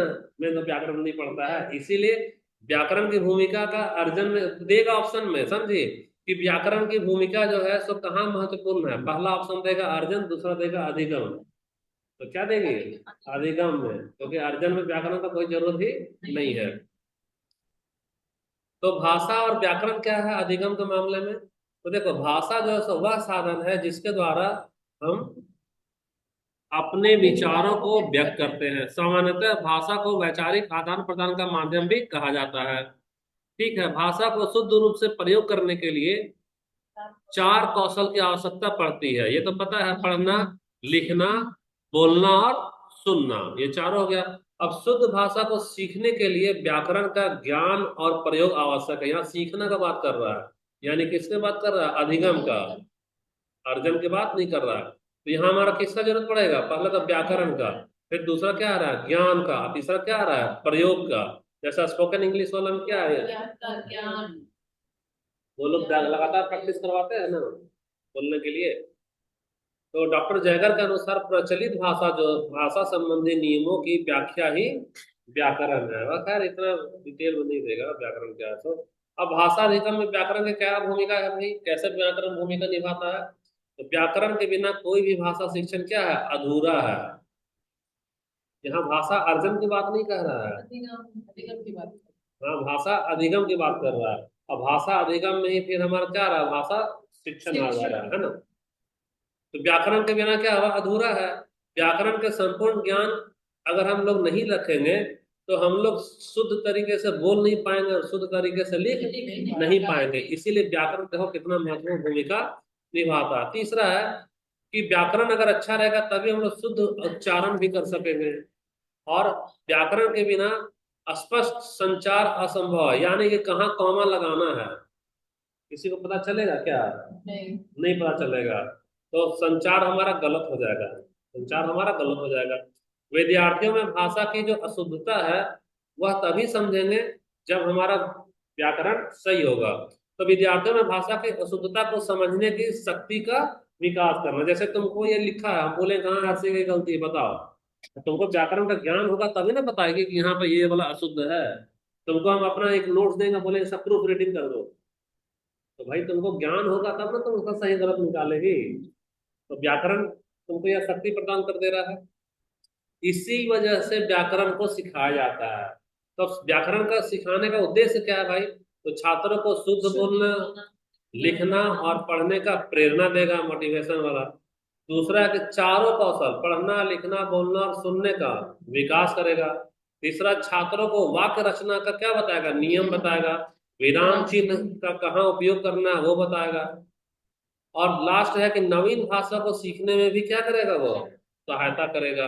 में तो व्याकरण नहीं पड़ता है, इसीलिए व्याकरण की भूमिका का अर्जन में देगा ऑप्शन में, समझिए कि व्याकरण की भूमिका जो है सो कहाँ महत्वपूर्ण है। पहला ऑप्शन देगा अर्जन, दूसरा देगा अधिगम। तो क्या देंगे? अधिगम में, क्योंकि अर्जन में व्याकरण का कोई जरूरत ही नहीं है। तो भाषा और व्याकरण क्या है अधिगम के मामले में? तो देखो, भाषा जो है सो वह साधन है जिसके द्वारा हम अपने विचारों को व्यक्त करते हैं। सामान्यतः भाषा को वैचारिक आदान प्रदान का माध्यम भी कहा जाता है। ठीक है, भाषा को शुद्ध रूप से प्रयोग करने के लिए 4 कौशल की आवश्यकता पड़ती है। ये तो पता है, पढ़ना, लिखना, बोलना और सुनना, ये चारों हो गया। अब शुद्ध भाषा को सीखने के लिए व्याकरण का ज्ञान और प्रयोग आवश्यक है। यहाँ सीखने का बात कर रहा है, यानी किसने बात कर रहा है? अधिगम का। अर्जन की बात नहीं कर रहा है। तो यहाँ हमारा किसका जरूरत पड़ेगा? पहले तो व्याकरण का, फिर दूसरा क्या आ रहा है? ज्ञान का, तीसरा क्या आ रहा है? प्रयोग का। जैसा स्पोकन इंग्लिश वाला में क्या है? वो लोग लगातार प्रैक्टिस करवाते हैं ना बोलने के लिए। तो डॉक्टर जयगर के अनुसार प्रचलित भाषा जो भाषा संबंधी नियमों की व्याख्या ही व्याकरण है। वह खैर इतना डिटेल में नहीं देगा व्याकरण क्या है तो। अब भाषा अधिगम में व्याकरण की क्या भूमिका है भाई? कैसे व्याकरण भूमिका निभाता है? तो व्याकरण के बिना कोई भी भाषा शिक्षण क्या है? अधूरा है। यहाँ भाषा अर्जन की बात नहीं कह रहा है, अधिगम की बात। हाँ भाषा अधिगम की बात कर रहा है। अब भाषा अधिगम में ही फिर हमारा क्या रहा? भाषा शिक्षण आ जा रहा है ना। तो व्याकरण के बिना क्या हुआ? अधूरा है। व्याकरण के संपूर्ण ज्ञान अगर हम लोग नहीं रखेंगे तो हम लोग शुद्ध तरीके से बोल नहीं पाएंगे और शुद्ध तरीके से लिख नहीं पाएंगे। इसीलिए व्याकरण देखो कितना महत्वपूर्ण भूमिका निभाता है। तीसरा है कि व्याकरण अगर अच्छा रहेगा तभी हम लोग शुद्ध उच्चारण भी कर सकेंगे। और व्याकरण के बिना स्पष्ट संचार असंभव है, यानी कि कहाँ कॉमा लगाना है किसी को पता चलेगा क्या? नहीं। नहीं पता चलेगा। तो संचार हमारा गलत हो जाएगा, संचार हमारा गलत हो जाएगा। विद्यार्थियों में भाषा की जो अशुद्धता है वह तभी समझेंगे जब हमारा व्याकरण सही होगा। तो विद्यार्थियों में भाषा की अशुद्धता को समझने की शक्ति का विकास करना। जैसे तुमको ये लिखा है, हम बोले कहाँ ऐसे की गलती है बताओ, तो तुमको व्याकरण का ज्ञान होगा तभी ना बताएगी कि यहाँ पे ये वाला अशुद्ध है। तुमको हम अपना एक नोट्स देंगे, बोले सब प्रूफ रीडिंग कर दो, तो भाई तुमको ज्ञान होगा तब ना तुम उसका सही गलत निकालेगी। तो व्याकरण तुमको यह शक्ति प्रदान कर दे रहा है। इसी वजह से व्याकरण को सिखाया जाता है। तो व्याकरण का सिखाने का उद्देश्य क्या है भाई? तो छात्रों को शुद्ध बोलना, लिखना और पढ़ने का प्रेरणा देगा, मोटिवेशन वाला। दूसरा है कि चारों कौशल, पढ़ना लिखना बोलना और सुनने का विकास करेगा। तीसरा, छात्रों को वाक्य रचना का क्या बताएगा, नियम बताएगा। विराम चिन्ह का कहाँ उपयोग करना है वो बताएगा। और लास्ट है कि नवीन भाषा को सीखने में भी क्या करेगा वो, सहायता करेगा।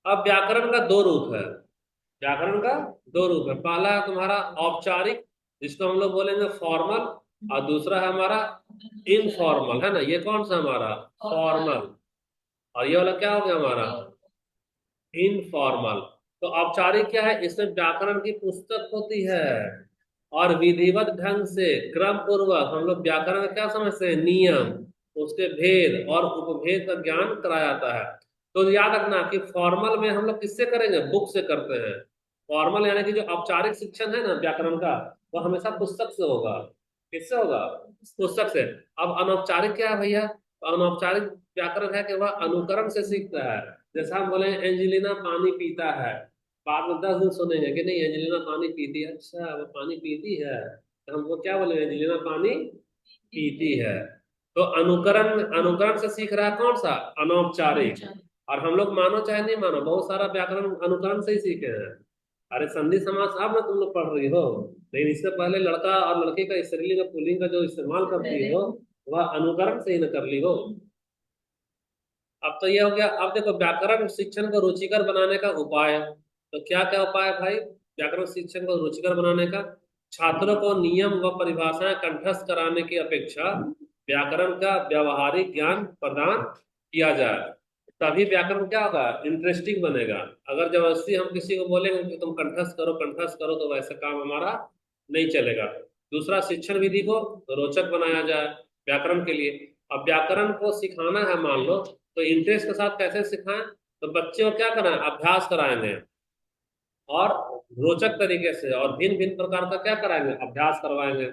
अब व्याकरण का दो रूप है। व्याकरण का दो रूप है। पहला है तुम्हारा औपचारिक, जिसको हम लोग बोलेंगे फॉर्मल, और दूसरा है हमारा इनफॉर्मल, है ना। ये कौन सा हमारा, फॉर्मल। और ये वाला क्या हो गया हमारा, इनफॉर्मल। तो औपचारिक क्या है, इसमें व्याकरण की पुस्तक होती है और विधिवत ढंग से क्रम पूर्वक हम लोग व्याकरण का क्या समझते हैं, नियम, उसके भेद और उपभेद का ज्ञान कराया जाता है। तो याद रखना कि फॉर्मल में हम लोग किससे करेंगे, बुक से करते हैं। फॉर्मल यानी कि जो औपचारिक शिक्षण है ना व्याकरण का, वो हमेशा पुस्तक से होगा। किससे होगा, पुस्तक से। अब अनौपचारिक क्या है भैया? तो अनौपचारिक व्याकरण है कि वह अनुकरण से सीखता है। जैसा हम बोले एंजेलिना पानी पीता है, बाद में 10 दिन सुनेंगे कि नहीं एंजेलिना पानी पीती है, अच्छा वो पानी पीती है, तो हमको क्या बोले, एंजेलिना पानी पीती है। तो अनुकरण, अनुकरण से सीख रहा है कौन सा, अनौपचारिक। और हम लोग मानो चाहे नहीं मानो, बहुत सारा व्याकरण अनुकरण से ही सीखे हैं। अरे संधि समास अब ना तुम लोग पढ़ रही हो, लेकिन इससे पहले लड़का और लड़की का स्त्रीलिंग और पुल्लिंग का जो इस्तेमाल करती हो, वह अनुकरण से ही न कर ली हो। अब तो ये हो गया। अब देखो व्याकरण शिक्षण को रुचिकर बनाने का उपाय। तो क्या क्या उपाय है भाई व्याकरण शिक्षण को रुचिकर बनाने का? छात्रों को नियम व परिभाषाएं कंठस्थ कराने की अपेक्षा व्याकरण का व्यवहारिक ज्ञान प्रदान किया जाए, तभी व्याकरण क्या होगा, इंटरेस्टिंग बनेगा। अगर जबरदस्ती हम किसी को बोलेंगे कि तुम कंठस्थ करो, तो वैसा काम हमारा नहीं चलेगा। दूसरा, शिक्षण विधि को रोचक बनाया जाए व्याकरण के लिए। अब व्याकरण को सिखाना है मान लो, तो इंटरेस्ट के साथ कैसे सिखाएं? तो बच्चे को क्या कराएं, अभ्यास कराएंगे, और रोचक तरीके से, और भिन्न भिन्न प्रकार का क्या कराएंगे, अभ्यास करवाएंगे।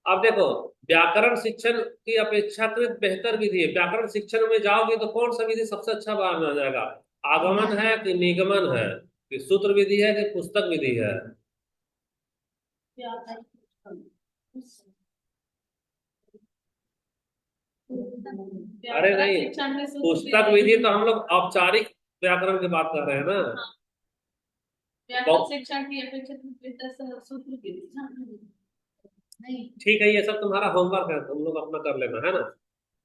अब देखो, व्याकरण शिक्षण की अपेक्षाकृत बेहतर विधि है। व्याकरण शिक्षण में जाओगे तो कौन सा विधि सबसे अच्छा माना जाएगा? आगमन है कि निगमन है, कि सूत्र विधि है कि पुस्तक विधि है? अरे व्याकरण नहीं, शिक्षण में सूत्र पुस्तक विधि। विधि तो हम लोग औपचारिक व्याकरण की बात कर रहे हैं ना। व्याकरण शिक्षण की अपेक्षा बेहतर सूत्र विधि। नहीं, ठीक है, ये सब तुम्हारा होमवर्क है, तुम लोग अपना कर लेना, है ना।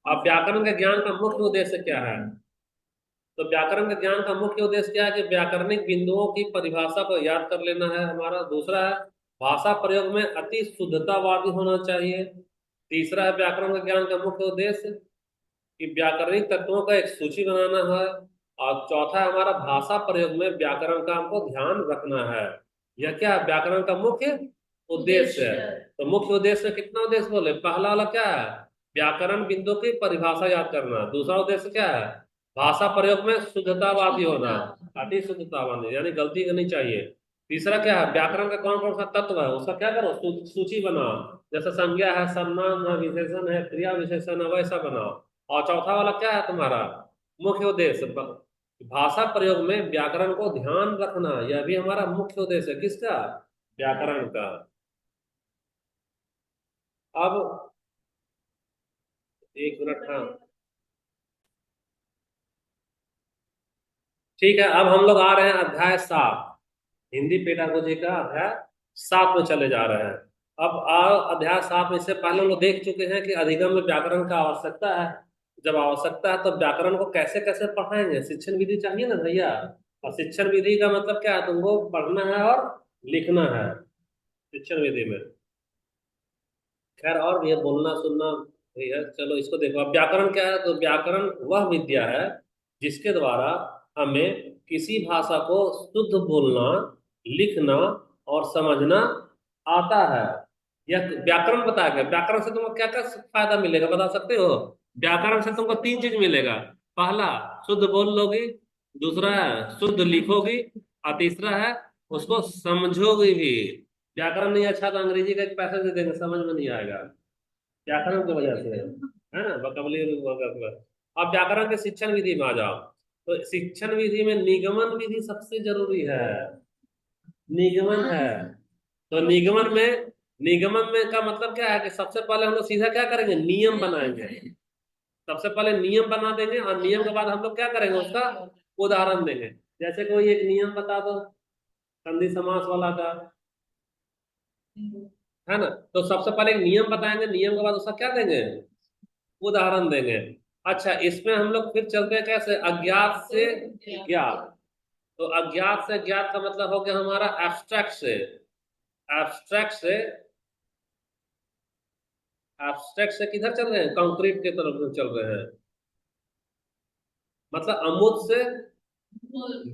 अब व्याकरण के ज्ञान का मुख्य उद्देश्य क्या है? तो व्याकरण के ज्ञान का मुख्य उद्देश्य क्या है कि व्याकरणिक बिंदुओं की परिभाषा को याद कर लेना है हमारा। दूसरा है भाषा प्रयोग में अति शुद्धतावादी होना चाहिए। तीसरा है व्याकरण के ज्ञान का मुख्य उद्देश्य कि व्याकरणिक तत्वों का एक सूची बनाना है। और चौथा है हमारा भाषा प्रयोग में व्याकरण का हमको ध्यान रखना है। यह क्या है, व्याकरण का मुख्य उद्देश्य है। तो मुख्य उद्देश्य में कितना उद्देश्य बोले, पहला वाला क्या है, व्याकरण बिंदु की परिभाषा याद करना। दूसरा उद्देश्य क्या है, भाषा प्रयोग में शुद्धतावादी होना, अति शुद्धतावादी यानी गलती करनी चाहिए। तीसरा क्या है, व्याकरण का कौन कौन सा तत्व है उसका क्या करो, सूची बनाओ। जैसे संज्ञा है, सर्वनाम है, विशेषण है, क्रिया विशेषण है, वैसा बनाओ। और चौथा वाला क्या है तुम्हारा, मुख्य उद्देश्य, भाषा प्रयोग में व्याकरण को ध्यान रखना। यह भी हमारा मुख्य उद्देश्य है, किसका, व्याकरण का। अब एक मिनट, हाँ ठीक है। अब हम लोग आ रहे हैं अध्याय 7, हिंदी पेडागोजी का अध्याय 7 में चले जा रहे हैं। अब अध्याय 7 में, से पहले हम लोग देख चुके हैं कि अधिगम में व्याकरण का आवश्यकता है। जब आवश्यकता है तो व्याकरण को कैसे कैसे पढ़ाएंगे, शिक्षण विधि चाहिए ना भैया। और शिक्षण विधि का मतलब क्या है, तुमको पढ़ना है और लिखना है शिक्षण विधि में। खैर और भी है, बोलना सुनना भी है। चलो इसको देखो। अब व्याकरण क्या है, तो व्याकरण वह विद्या है जिसके द्वारा हमें किसी भाषा को शुद्ध बोलना, लिखना और समझना आता है। यह व्याकरण बताया गया। व्याकरण से तुमको क्या क्या फायदा मिलेगा बता सकते हो? व्याकरण से तुमको 3 चीज मिलेगा। पहला, शुद्ध बोल लोगी। दूसरा है शुद्ध लिखोगी। और तीसरा है उसको समझोगी भी। व्याकरण नहीं अच्छा तो अंग्रेजी का एक पैसा दे देंगे, समझ में नहीं आएगा। व्याकरण की वजह से, है ना, वोकैबुलरी वर्ग। अब व्याकरण के शिक्षण विधि में आ जाओ। तो शिक्षण विधि में निगमन विधि सबसे जरूरी है। निगमन है। तो निगमन में का मतलब क्या है कि सबसे पहले हम लोग सीधा क्या करेंगे, नियम बनाएंगे। सबसे पहले नियम बना देंगे और नियम के बाद हम लोग क्या करेंगे, उसका उदाहरण देंगे। जैसे कोई एक नियम बता दो संधि समास वाला का, है ना। तो सबसे पहले एक नियम बताएंगे, नियम के बाद उसका क्या देंगे, उदाहरण देंगे। अच्छा, इसमें हम लोग फिर चलते हैं कैसे, अज्ञात से ज्ञात। तो अज्ञात से ज्ञात का मतलब हो गया हमारा एब्स्ट्रैक्ट से। एब्स्ट्रैक्ट से एब्स्ट्रैक्ट से किधर चल रहे हैं, कंक्रीट के तरफ चल रहे हैं। मतलब अमूर्त से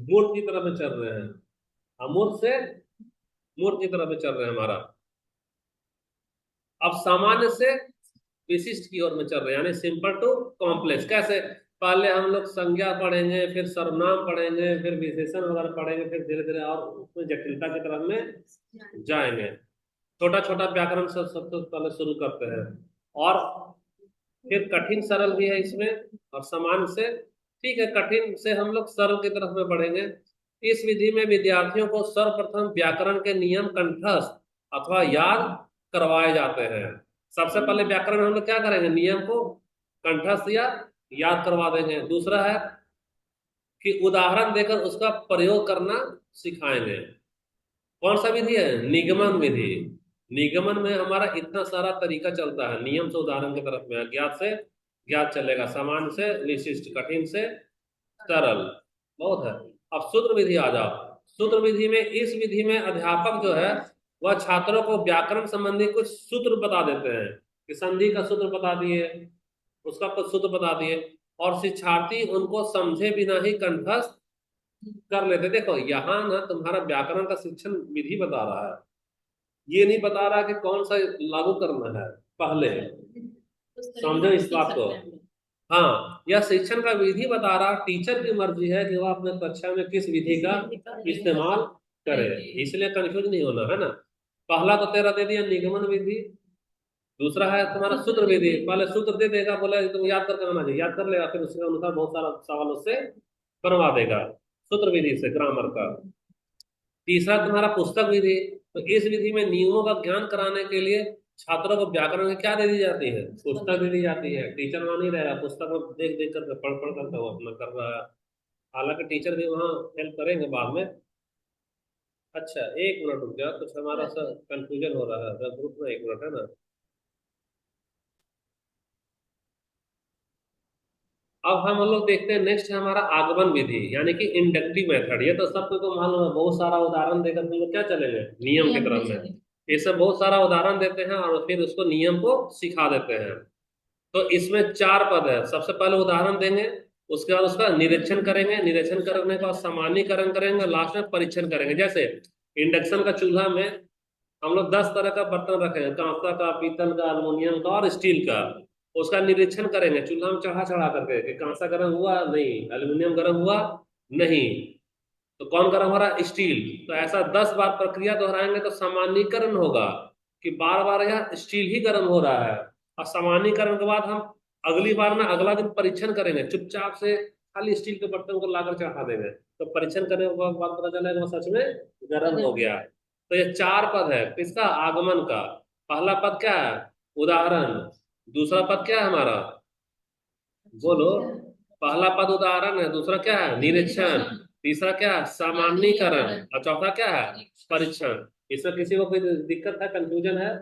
मूर्त की तरफ में चल रहे हैं। अमूर्त से मूर्त की तरफ में चल रहे हैं हमारा। अब सामान्य से विशिष्ट की ओर में चल रहे हैं, यानी सिंपल टू कॉम्प्लेक्स। कैसे, पहले हम लोग संज्ञा पढ़ेंगे, फिर सर्वनाम पढ़ेंगे, फिर विशेषण वगैरह पढ़ेंगे, फिर धीरे धीरे और उसमें जटिलता की तरफ में जाएंगे। छोटा छोटा व्याकरण से सबसे पहले शुरू करते हैं, और फिर कठिन सरल भी है इसमें, और समान से, ठीक है, कठिन से हम लोग सरल की तरफ में बढ़ेंगे। इस विधि में विद्यार्थियों को सर्वप्रथम व्याकरण के नियम कंठस्थ अथवा याद करवाए जाते हैं। सबसे पहले व्याकरण में हम लोग क्या करेंगे, नियम को कंठस्थ या याद करवा देंगे। दूसरा है कि उदाहरण देकर उसका प्रयोग करना सिखाएंगे। कौन सा विधि है, निगमन विधि। निगमन में हमारा इतना सारा तरीका चलता है, नियम से उदाहरण की तरफ में, अज्ञात से ज्ञात चलेगा, समान से विशिष्ट, कठिन से सरल, बहुत है। अब सूत्र विधि आ जाओ। सूत्र विधि में, इस विधि में अध्यापक जो है वह छात्रों को व्याकरण संबंधी कुछ सूत्र बता देते हैं, कि संधि का सूत्र बता दिए, उसका कुछ सूत्र बता दिए, और शिक्षार्थी उनको समझे बिना ही कंठस्थ कर लेते। देखो यहाँ ना तुम्हारा व्याकरण का शिक्षण विधि बता रहा है, ये नहीं बता रहा कि कौन सा लागू करना है पहले। समझो इस बात को। हाँ, यह शिक्षण का विधि बता रहा, टीचर की मर्जी है कि वह अपने कक्षा में किस विधि का इस्तेमाल करे, इसलिए कंफ्यूज नहीं होना, है ना। पहला तो तेरा दे दिया निगमन विधि, दूसरा है तुम्हारा सूत्र विधि। पहले सूत्र दे देगा, बोले तुम याद करके आना चाहिए, याद कर लेगा, फिर उसके अनुसार बहुत सारा सवाल उससे बनवा देगा सूत्र विधि से, ग्रामर का। तीसरा तुम्हारा पुस्तक विधि। तो इस विधि में नियमों का ज्ञान कराने के लिए छात्रों को व्याकरण में क्या दे दी जाती है, पुस्तक दे दी जाती है। टीचर वहां नहीं रह रहा, पुस्तक में देख देख कर, पढ़ पढ़ कर वो अपना कर रहा है। हालांकि टीचर भी वहाँ हेल्प करेंगे बाद में। अच्छा, एक मिनट रुक जाओ, कुछ हमारा सा कंफ्यूजन हो रहा है ग्रुप में, एक मिनट, है ना। अब हम लोग देखते हैं, नेक्स्ट है हमारा आगमन विधि, यानी कि इंडक्टिव मेथड। ये तो सबको तो मालूम है, बहुत सारा उदाहरण देकर हम लोग क्या चलेंगे, नियम की तरफ में। ये सब बहुत सारा उदाहरण देते हैं और फिर उसको नियम को सिखा देते हैं। तो इसमें चार पद है, सबसे पहले उदाहरण देंगे, उसके बाद उसका निरीक्षण करेंगे, निरीक्षण करने के बाद सामान्यीकरण करेंगे, लास्ट में परीक्षण करेंगे। जैसे इंडक्शन का चूल्हा में हम लोग 10 तरह का बर्तन रखेंगे, कांसा का, पीतल का, अल्युमिनियम का और स्टील का। उसका निरीक्षण करेंगे चूल्हा में चढ़ा चढ़ा करके, कि कांसा गर्म हुआ नहीं, अल्युमिनियम गर्म हुआ नहीं, तो कौन गर्म हो रहा है, स्टील। तो ऐसा 10 बार प्रक्रिया दोहराएंगे तो सामान्यीकरण होगा, कि बार बार यह स्टील ही गर्म हो रहा है। और सामान्यीकरण के बाद हम अगली बार ना, अगला दिन परीक्षण करेंगे, चुपचाप से खाली स्टील के बर्तन को लाकर चढ़ा देंगे, तो परीक्षण करने के बाद पता चलेगा वो सच में गर्म हो गया। तो ये चार पद है किसका, आगमन का। पहला पद क्या है, उदाहरण। दूसरा पद क्या है हमारा, बोलो। पहला पद उदाहरण है, दूसरा क्या है, निरीक्षण, तीसरा क्या है, सामान्यीकरण, और चौथा क्या है, परीक्षण। इसमें किसी को कोई दिक्कत है, कंफ्यूजन है,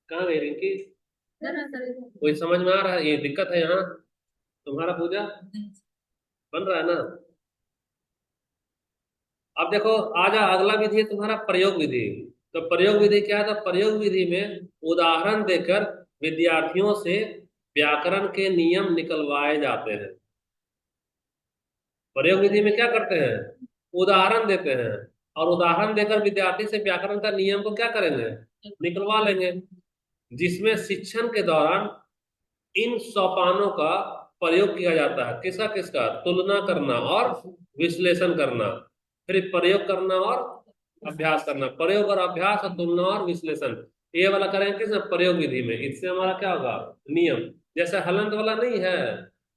कहाँ गई रिंकी, कोई समझ में आ रहा है, ये दिक्कत है यहाँ तुम्हारा पूजा, बन रहा है ना। अब देखो, आजा अगला विधि है तुम्हारा प्रयोग विधि। तो प्रयोग विधि क्या है, तो प्रयोग विधि में उदाहरण देकर विद्यार्थियों से व्याकरण के नियम निकलवाए जाते हैं। प्रयोग विधि में क्या करते हैं, उदाहरण देते हैं, और उदाहरण देकर विद्यार्थी से व्याकरण का नियम को क्या करेंगे, निकलवा लेंगे। जिसमें शिक्षण के दौरान इन सोपानों का प्रयोग किया जाता है, किसका किसका, तुलना करना और विश्लेषण करना, फिर प्रयोग करना और अभ्यास करना, प्रयोग और अभ्यास और तुलना और विश्लेषण, ये वाला करेंगे किस प्रयोग विधि में। इससे हमारा क्या होगा, नियम। जैसे हलंत वाला नहीं है,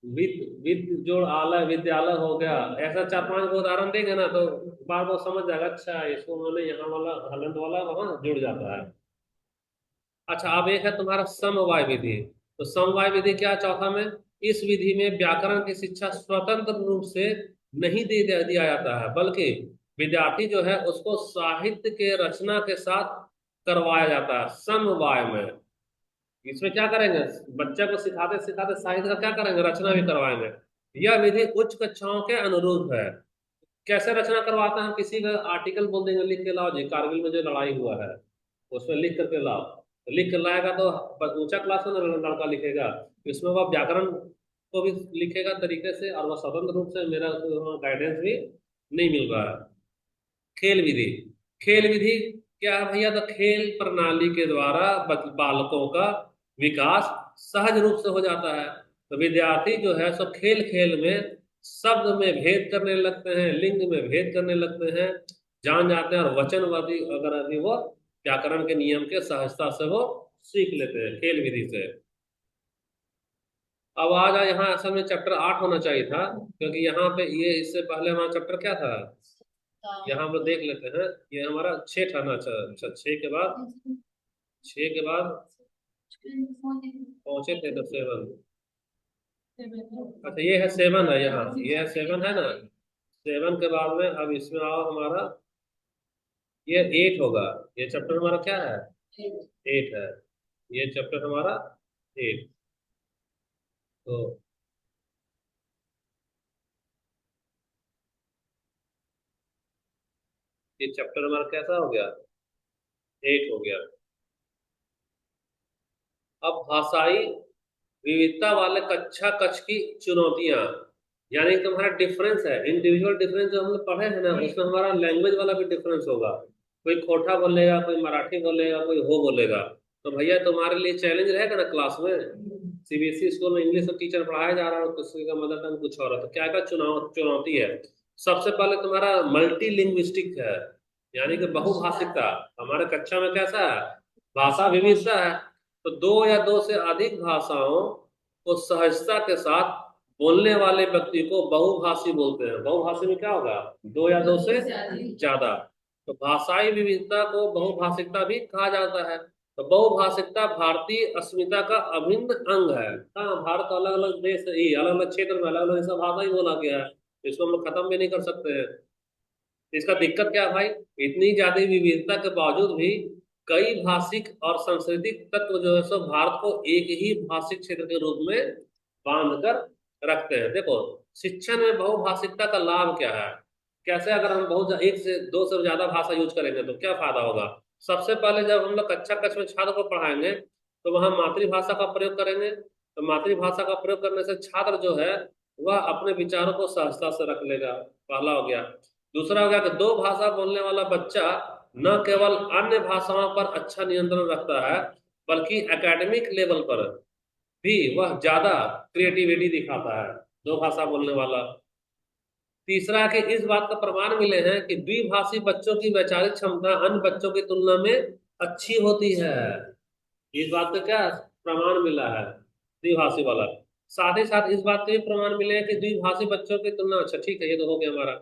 विद विद जोड़ आलय विद्यालय हो गया, ऐसा चार पांच को उदाहरण देंगे ना तो बार बार समझ जाएगा, अच्छा इसको उन्होंने यहाँ वाला हलंत वाला वहां जुड़ जाता है। अच्छा, अब एक है तुम्हारा समवाय विधि। तो समवाय विधि क्या है चौथा में? इस विधि में व्याकरण की शिक्षा स्वतंत्र रूप से नहीं दिया जाता है, बल्कि विद्यार्थी जो है उसको साहित्य के रचना के साथ करवाया जाता है समवाय में। इसमें क्या करेंगे, बच्चे को सिखाते सिखाते साहित्य का क्या करेंगे, रचना भी करवाएंगे। यह विधि उच्च कक्षाओं के अनुरूप है। कैसे रचना करवाते हैं, हम किसी का आर्टिकल बोल देंगे लिख के लाओ जी, कारगिल में जो लड़ाई हुआ है उसमें लिख करके लाओ, तो लिख कर लाएगा तो ऊंचा क्लास में ना लड़का लिखेगा, इसमें वह व्याकरण को भी लिखेगा तरीके से, और वह स्वतंत्र रूप से, मेरा गाइडेंस भी नहीं मिल रहा है। खेल विधि। खेल विधि क्या है भैया, तो खेल प्रणाली के द्वारा बालकों का विकास सहज रूप से हो जाता है। तो विद्यार्थी जो है सो खेल खेल में शब्द में भेद करने लगते हैं, लिंग में भेद करने लगते हैं, जान जाते हैं, और वचनवादी अगर आदि वो व्याकरण के नियम के सहजता से वो सीख लेते हैं खेल विधि से। अब आ जाए यहाँ, असल में चैप्टर 8 होना चाहिए था, क्योंकि यहाँ पे ये इससे पहले हमारा चैप्टर क्या था, यहाँ हम लोग देख लेते हैं। ये हमारा 6 था ना, अच्छा अच्छा, 6 के बाद, 6 के बाद पहुंचे थे तो 7। अच्छा ये है 7 है यहाँ, ये है 7 है ना। 7 के बाद में अब इसमें आओ हमारा, ये 8 होगा। ये चैप्टर हमारा क्या है, 8 है। ये चैप्टर हमारा 8। तो ये चैप्टर हमारा कैसा हो गया, 8 हो गया। अब भाषाई विविधता वाले कक्षा कक्ष की चुनौतियां, यानी तुम्हारा डिफरेंस है, इंडिविजुअल डिफरेंस जो हम लोग पढ़े हैं ना, उसमें हमारा लैंग्वेज वाला भी डिफरेंस होगा। कोई खोटा बोलेगा, कोई मराठी बोलेगा, कोई हो बोलेगा। तो भैया तुम्हारे लिए चैलेंज रहेगा ना क्लास में। सीबीएसई स्कूल में इंग्लिश का टीचर पढ़ाया जा रहा है और किसी का मदर टंग कुछ और है, तो क्या क्या चुनौती है। सबसे पहले तुम्हारा मल्टी लिंग्विस्टिक है, यानी कि बहुभाषिकता। हमारे कक्षा में कैसा है, भाषा विविधता है। तो दो या दो से अधिक भाषाओं को सहजता के साथ बोलने वाले व्यक्ति को बहुभाषी बोलते हैं। बहुभाषी में क्या होगा, दो या दो से ज्यादा। तो भाषाई विविधता को बहुभाषिकता भी कहा जाता है। तो बहुभाषिकता भारतीय अस्मिता का अभिन्न अंग है। हाँ, भारत अलग अलग देश ही, अलग अलग क्षेत्र में अलग अलग ऐसा भाषा ही बोला गया है, इसको हम लोग खत्म भी नहीं कर सकते हैं। इसका दिक्कत क्या है भाई, इतनी ज्यादा विविधता के बावजूद भी कई भाषिक और सांस्कृतिक तत्व जो है सो भारत को एक ही भाषिक क्षेत्र के रूप में बांध कर रखते हैं। देखो, शिक्षण में बहुभाषिकता का लाभ क्या है, कैसे अगर हम बहुत एक से दो से ज्यादा भाषा यूज करेंगे तो क्या फायदा होगा। सबसे पहले जब हम लोग कक्षा कक्ष में छात्र को पढ़ाएंगे तो वहां मातृभाषा का प्रयोग करेंगे। तो मातृभाषा का प्रयोग करने से छात्र जो है वह अपने विचारों को सहजता से रख लेगा, पहला हो गया। दूसरा हो गया कि दो भाषा बोलने वाला बच्चा न केवल अन्य भाषाओं पर अच्छा नियंत्रण रखता है, बल्कि एकेडमिक लेवल पर भी वह ज्यादा क्रिएटिविटी दिखाता है, दो भाषा बोलने वाला। तीसरा है कि इस बात का प्रमाण मिले हैं कि द्विभाषी बच्चों की वैचारिक क्षमता अन्य बच्चों की तुलना में अच्छी होती है। इस बात का क्या प्रमाण मिला है, द्विभाषी वाला। साथ ही साथ इस बात के भी प्रमाण मिले हैं कि द्विभाषी बच्चों की तुलना, अच्छा ठीक है, ये तो हो गया हमारा।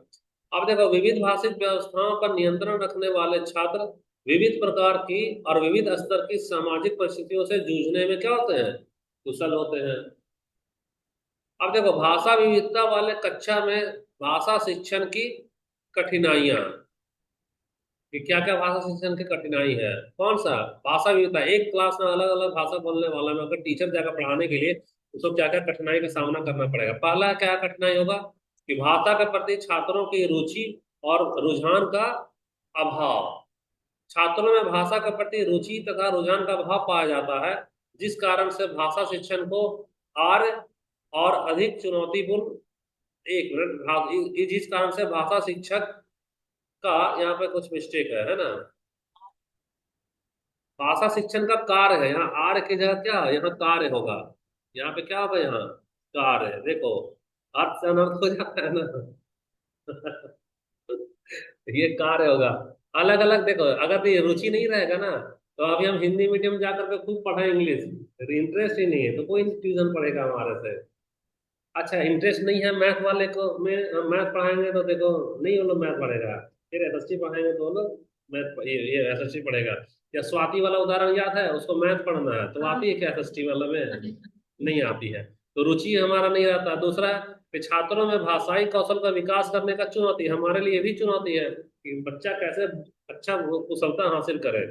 अब देखो, विविध भाषिक व्यवस्थाओं पर नियंत्रण रखने वाले छात्र विविध प्रकार की और विविध स्तर की सामाजिक परिस्थितियों से जूझने में क्या होते हैं, कुशल होते हैं। अब देखो, भाषा विविधता वाले कक्षा में भाषा शिक्षण की कठिनाइयां, कि क्या क्या भाषा शिक्षण की कठिनाई है। कौन सा, भाषा विविधता, एक क्लास में अलग अलग भाषा बोलने वाला में अगर टीचर जाकर पढ़ाने के लिए उसको क्या क्या कठिनाई का सामना करना पड़ेगा। पहला क्या कठिनाई होगा कि भाषा के प्रति छात्रों की रुचि और रुझान का अभाव। छात्रों में भाषा के प्रति रुचि तथा रुझान का अभाव पाया जाता है, जिस कारण से भाषा शिक्षण को और अधिक चुनौतीपूर्ण, एक मिनट, जिस कारण से भाषा शिक्षक का, यहाँ पे कुछ मिस्टेक है ना। भाषा शिक्षण का कार्य है, यहाँ आर की जगह क्या है, यहाँ कार्य होगा। यहाँ पे क्या होगा, यहाँ कार्य है। देखो, अर्थ से अनर्थ हो जाता है ना। ये कार्य होगा। अलग अलग देखो, अगर तो ये रुचि नहीं रहेगा ना तो अभी हम हिंदी मीडियम जाकर के खूब पढ़े इंग्लिश, इंटरेस्ट ही नहीं है तो कोई ट्यूशन पढ़ेगा हमारे से। अच्छा इंटरेस्ट नहीं है मैथ वाले को, में मैथ पढ़ाएंगे तो देखो नहीं वो लोग मैथ पढ़ेगा, फिर एसएसटी पढ़ाएंगे तो वो लोग मैथ ये एसएसटी पढ़ेगा। या स्वाति वाला उदाहरण याद है, उसको मैथ पढ़ना है तो आती है क्या एसएसटी वाला में? नहीं आती है। तो रुचि हमारा नहीं रहता। दूसरा कि छात्रों में भाषाई कौशल का विकास करने का चुनौती, हमारे लिए भी चुनौती है कि बच्चा कैसे अच्छा कुशलता हासिल करे।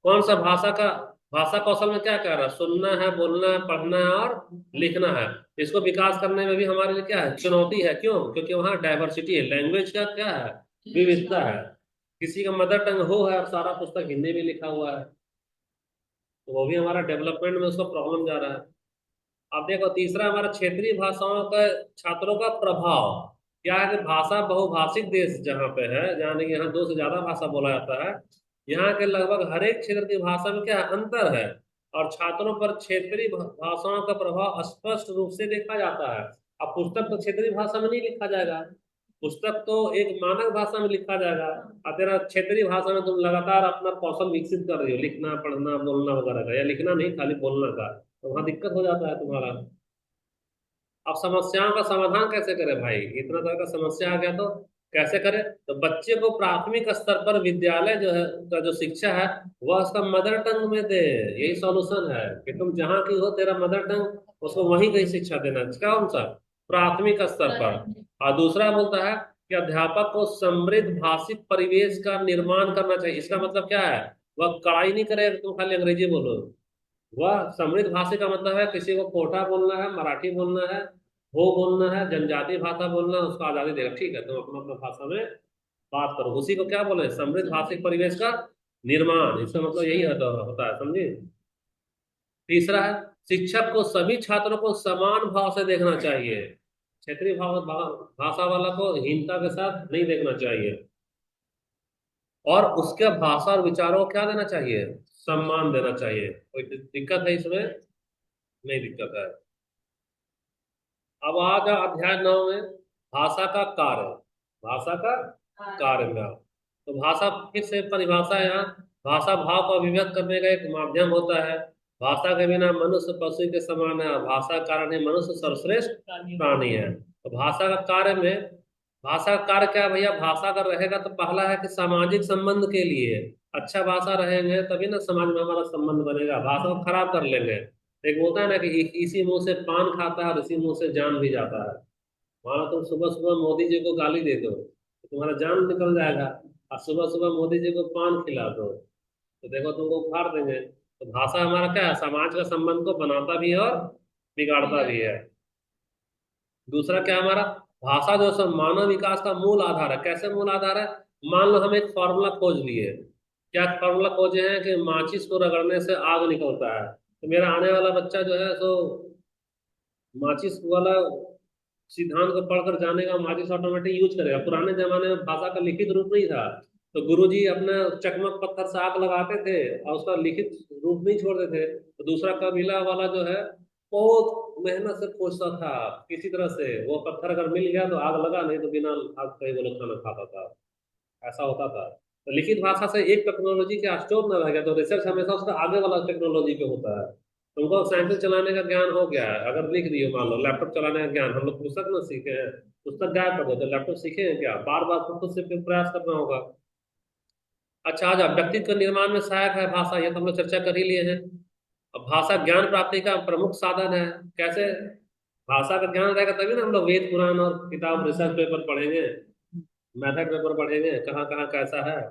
कौन सा भाषा का, भाषा कौशल में क्या कह रहा है? सुनना है, बोलना है, पढ़ना है और लिखना है। इसको विकास करने में भी हमारे लिए क्या है? चुनौती है। क्यों? क्योंकि वहाँ डाइवर्सिटी है, लैंग्वेज का क्या है? विविधता है। किसी का मदर टंग हो है और सारा पुस्तक हिंदी में लिखा हुआ है, तो वो भी हमारा डेवलपमेंट में उसका प्रॉब्लम जा रहा है। अब देखो तीसरा हमारा क्षेत्रीय भाषाओं का छात्रों का प्रभाव क्या है कि भाषा बहुभाषिक देश जहाँ पे है, जहाँ नहीं यहाँ दो से ज्यादा भाषा बोला जाता है, यहाँ के लगभग हर एक क्षेत्र की भाषा में क्या है? अंतर है। और छात्रों पर क्षेत्रीय भाषाओं का प्रभाव स्पष्ट रूप से देखा जाता है। अब पुस्तक तो क्षेत्रीय भाषा में नहीं लिखा जाएगा, पुस्तक तो एक मानक भाषा में लिखा जाएगा। और तेरा क्षेत्रीय भाषा में तुम लगातार अपना कौशल विकसित कर रही हो, लिखना पढ़ना बोलना वगैरह का, या लिखना नहीं खाली बोलना का, तो वहां दिक्कत हो जाता है तुम्हारा। अब समस्याओं का समाधान कैसे करें भाई? इतना तरह का समस्या आ गया तो कैसे करें? तो बच्चे को प्राथमिक स्तर पर विद्यालय जो है का जो शिक्षा है वह उसका मदर टंग में दे। यही सॉल्यूशन है कि तुम जहाँ की हो तेरा मदर टंग, उसको वहीं कहीं शिक्षा देना। कौन सा? प्राथमिक स्तर पर। और दूसरा बोलता है कि अध्यापक को समृद्ध भाषिक परिवेश का निर्माण करना चाहिए। इसका मतलब क्या है? वह कड़ाई नहीं करे तुम खाली अंग्रेजी बोलो। वह समृद्ध भाषा का मतलब है किसी को कोटा बोलना है, मराठी बोलना है, हो बोलना है, जनजातीय भाषा बोलना है, उसको आजादी देगा। ठीक है, तुम अपना अपना भाषा में बात करो, उसी को क्या बोले? समृद्ध भाषिक परिवेश का निर्माण। इसका मतलब यही होता है, समझे? तीसरा है शिक्षक को सभी छात्रों को समान भाव से देखना चाहिए। क्षेत्रीय भाषा वाला को हीनता के साथ नहीं देखना चाहिए। और उसके भाषा और विचारों को क्या देना चाहिए? सम्मान देना चाहिए। कोई दिक्कत है इसमें? नहीं दिक्कत है। अब आ जाओ अध्याय 9 में, भाषा का कार्य। भाषा का कार्य में आओ। तो भाषा फिर से परिभाषा है यहाँ। भाषा भाव को अभिव्यक्त करने का एक माध्यम होता है। भाषा के बिना मनुष्य पशु के समान है, भाषा के कारण ही मनुष्य सर्वश्रेष्ठ प्राणी है। तो भाषा का कार्य में, भाषा का कार्य क्या है भैया? भाषा अगर रहेगा तो पहला है कि सामाजिक संबंध के लिए अच्छा भाषा रहेंगे तभी ना समाज में हमारा संबंध बनेगा। भाषा को खराब कर लेंगे, एक बोलता है ना कि इसी मुंह से पान खाता है और इसी मुंह से जान भी जाता है। मानो तुम सुबह सुबह मोदी जी को गाली दे दो तो तुम्हारा जान निकल जाएगा, और सुबह सुबह मोदी जी को पान खिला दो तो देखो तुमको उखाड़ देंगे। तो भाषा हमारा क्या है? समाज का संबंध को बनाता भी है और बिगाड़ता भी है। दूसरा क्या हमारा? भाषा जो है मानव विकास का मूल आधार है। कैसे मूल आधार है? मान लो हम एक फॉर्मूला खोज लिए। क्या फॉर्मूला खोजे हैं कि माचिस को रगड़ने से आग निकलता है, तो मेरा आने वाला बच्चा जो है सो माचिस वाला सिद्धांत को पढ़कर जानेगा, माचिस ऑटोमेटिक यूज करेगा। पुराने जमाने में भाषा का लिखित रूप नहीं था, तो गुरुजी अपने चकमक पत्थर से आग लगाते थे और उसका लिखित रूप नहीं छोड़ते थे। तो दूसरा कबीला वाला जो है बहुत मेहनत से खोजता था, किसी तरह से वो पत्थर अगर मिल गया तो आग लगा, नहीं तो बिना आग का ही वो लोग खाना खाता था। ऐसा होता था। तो लिखित भाषा से एक टेक्नोलॉजी के स्टोर न रह गया, तो रिसर्च हमेशा उसका आगे वाला टेक्नोलॉजी पे होता है। तुमको साइकिल चलाने का ज्ञान हो गया है, अगर लिख दियो मान लो लैपटॉप चलाने का ज्ञान, हम लोग पुस्तक ना सीखे हैं, पुस्तक गायब कर दो तो लैपटॉप सीखे हैं क्या? बार बार खुद से फिर प्रयास करना होगा। अच्छा आज व्यक्तित्व के निर्माण में सहायक है भाषा, ये तो हम लोग चर्चा कर ही लिए हैं। अब भाषा ज्ञान प्राप्ति का प्रमुख साधन है। कैसे? भाषा का ज्ञान रहेगा तभी ना हम लोग वेद पुराण और किताब रिसर्च पेपर पढ़ेंगे, मेथड पेपर पढ़ेंगे कहाँ कहाँ कैसा है।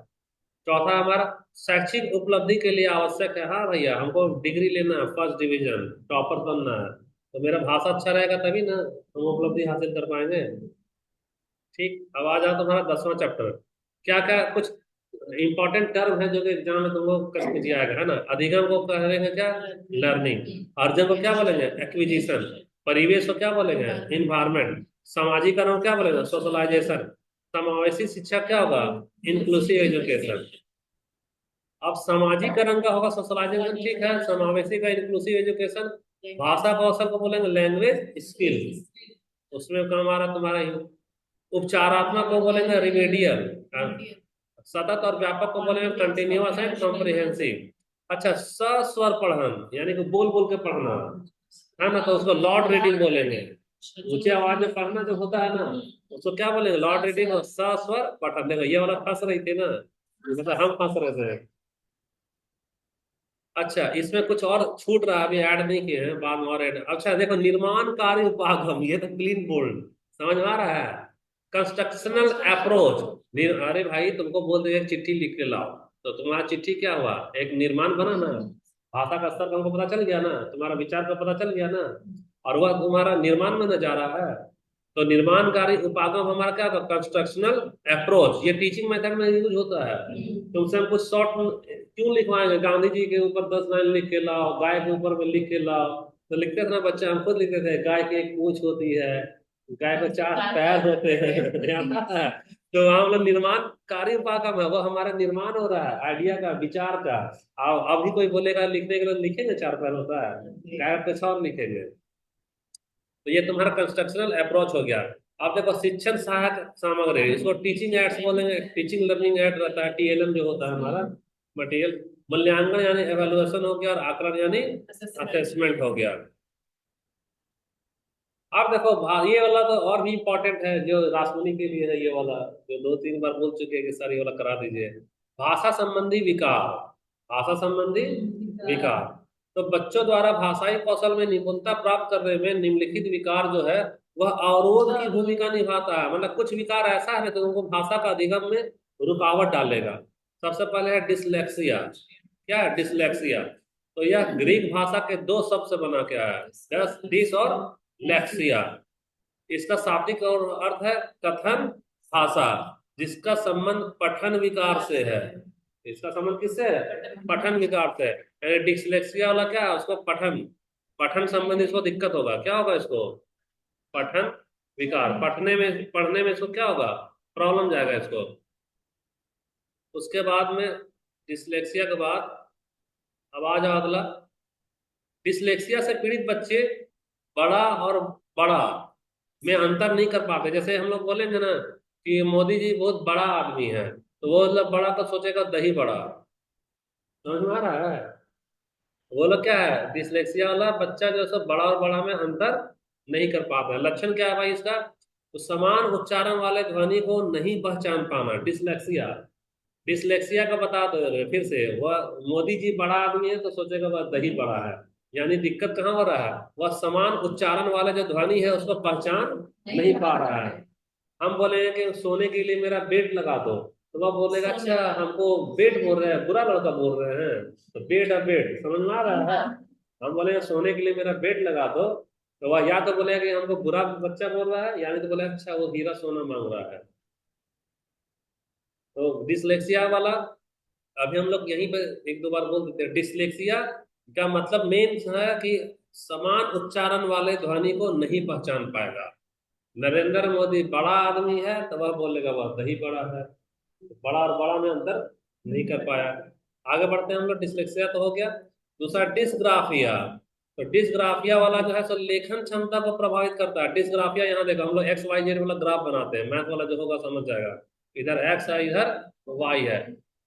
चौथा हमारा शैक्षिक उपलब्धि के लिए आवश्यक है। हाँ भैया हमको डिग्री लेना है, फर्स्ट डिवीजन टॉपर बनना है, तो मेरा भाषा अच्छा रहेगा तभी ना हम उपलब्धि हासिल कर पाएंगे। ठीक, अब आ जाओ तुम्हारा 10वां चैप्टर। क्या क्या कुछ इंपॉर्टेंट टर्म है जो कि एग्जाम में तुमको कष्ट दिया जाएगा, है ना? अधिगम को कहेंगे क्या? लर्निंग। अर्जन को क्या बोलेंगे? एक्विजिशन। परिवेश को क्या बोलेंगे? इन्वायरमेंट। सामाजिकरण को क्या बोलेंगे? सोशलाइजेशन। समावेशी शिक्षा क्या होगा? Inclusive education. अब सामाजिकरण का होगा सोशलाइजेशन, ठीक है, समावेशी का इंक्लूसिव एजुकेशन। भाषा कौशल को बोलेंगे लैंग्वेज स्किल, उसमें काम आ रहा तुम्हारा उपचारात्मक को बोलेंगे रिमेडियल, सतत और व्यापक को बोलेंगे कंटिन्यूअस एंड कॉम्प्रिहेंसिव। अच्छा, सस्वर पढ़न यानी कि बोल बोल के पढ़ना है ना, तो उसको लॉर्ड रीडिंग बोलेंगे। ऊंची आवाज में पढ़ना जो होता है ना, उसको क्या बोलेंगे, लॉर्ड रीडिंग और सस्वर पठन। देखो ये वाला फंस रही थी ना, मतलब हम फंस रहे थे। अच्छा, इसमें कुछ और छूट रहा है, अभी ऐड नहीं किए हैं, बाद में और ऐड। अच्छा देखो, निर्माणकारी उपागम, ये तो क्लीन बोल्ड समझ में आ रहा है। कंस्ट्रक्शनल अप्रोच, अरे भाई तुमको बोल दिया चिट्ठी लिख के लाओ, तो तुम्हारा चिट्ठी क्या हुआ, एक निर्माण बना ना। भाषा का स्तर का हमको पता चल गया ना, तुम्हारा विचार का पता चल गया ना, और वह तुम्हारा निर्माण में न जा रहा है। तो निर्माणकारी उपागम हमारा क्या था, कंस्ट्रक्शनल अप्रोच, ये टीचिंग मेथड में यूज होता है। तुमसे हम कुछ शॉर्ट क्यों लिखवाएंगे, गांधी जी के ऊपर 10 लाइन लिख के लाओ, गाय के ऊपर में लिख के लाओ, तो लिखते थे ना बच्चे, हम खुद लिखते थे, गाय की एक पूंछ होती है, गाय को 4 पैर होते हैं याद आता है? तो हम लोग निर्माण कार्य उपागम है, वो हमारा निर्माण हो रहा है आइडिया का, विचार का। अभी कोई बोलेगा लिखने के लिए, लिखेंगे 4 पैर होता है, गाय कुछ और लिखेंगे। तो ये तुम्हारा कंस्ट्रक्शनल अप्रोच हो गया। अब देखो, शिक्षण सहायक सामग्री, इसको टीचिंग एड्स बोलेंगे, टीचिंग लर्निंग एड रहता है, टीएलएम जो होता है हमारा मटेरियल। मूल्यांकन यानी एवेलुएशन हो गया, और आकलन यानी असेसमेंट हो गया। अब देखो ये वाला तो और भी इम्पोर्टेंट है, जो रासमुनि के लिए है, ये वाला जो 2-3 बार बोल चुके हैं कि सर ये वाला करा दीजिए। भाषा संबंधी विकार, भाषा संबंधी विकार। तो बच्चों द्वारा भाषाई कौशल में निपुणता प्राप्त करने में निम्नलिखित विकार जो है वह अवरोध की भूमिका निभाता है। मतलब कुछ विकार ऐसा है तो उनको भाषा का अधिगम में रुकावट डालेगा। सबसे पहले है डिसलेक्सिया। क्या है डिसलेक्सिया? तो यह ग्रीक भाषा के 2 शब्द से बना के आया है, डिस और लेक्सिया। इसका शाब्दिक और अर्थ है कथन भाषा, जिसका संबंध पठन विकार से है। इसका संबंध किससे है, पठन विकार से है। डिसलेक्सिया वाला क्या है, उसको पठन, पठन संबंधी इसको दिक्कत होगा, क्या होगा इसको, पठन विकार, पढ़ने में इसको क्या होगा, प्रॉब्लम जाएगा इसको। उसके बाद में डिसलेक्सिया के बाद अब आ जाओ अगला। डिसलेक्सिया से पीड़ित बच्चे बड़ा और बड़ा में अंतर नहीं कर पाते। जैसे हम लोग बोलेंगे ना कि मोदी जी बहुत बड़ा आदमी है, तो वो मतलब बड़ा तो सोचेगा दही बड़ा, समझ में आ रहा है? वो लोग क्या है, डिसलेक्सिया वाला बच्चा जो है सो बड़ा और बड़ा में अंतर नहीं कर पाता है। लक्षण क्या है भाई इसका, तो समान उच्चारण वाले ध्वनि को नहीं पहचान पाना, डिसलेक्सिया। डिसलेक्सिया का बता दो फिर से, वह मोदी जी बड़ा आदमी है तो सोचेगा वह दही बड़ा है। यानी दिक्कत कहाँ हो रहा है, वह समान उच्चारण वाला जो ध्वनि है उसको पहचान नहीं पा रहा है। हम बोलेंगे कि सोने के लिए मेरा बेड लगा दो, तो वह बोलेगा अच्छा हमको बेड बोल रहे हैं, बुरा लड़का बोल रहे हैं, तो बेड और बेड समझ में आ रहा है। हम बोलेंगे सोने के लिए मेरा बेड लगा दो, तो वह या तो बोलेगा कि हमको बुरा बच्चा बोल रहा है, यानी तो बोलेगा अच्छा वो हीरा सोना मांग रहा है। तो डिसलेक्सिया वाला, अभी हम लोग यहीं पे 1-2 बार बोल देते हैं। डिसलेक्सिया का मतलब मेन है कि समान उच्चारण वाले ध्वनि को नहीं पहचान पाएगा। नरेंद्र मोदी बड़ा आदमी है तो वह बोलेगा वह दही बड़ा है, बड़ा और बड़ा में अंतर नहीं कर पाया। आगे बढ़ते हैं हम लोग, डिसलेक्सिया तो हो गया। दूसरा डिसग्राफिया। तो डिसग्राफिया वाला जो है सो लेखन क्षमता को प्रभावित करता है। डिसग्राफिया यहाँ देखो, हम लोग XYZ वाला ग्राफ बनाते हैं, मैथ वाला जो होगा समझ जाएगा, इधर एक्स है इधर वाई है,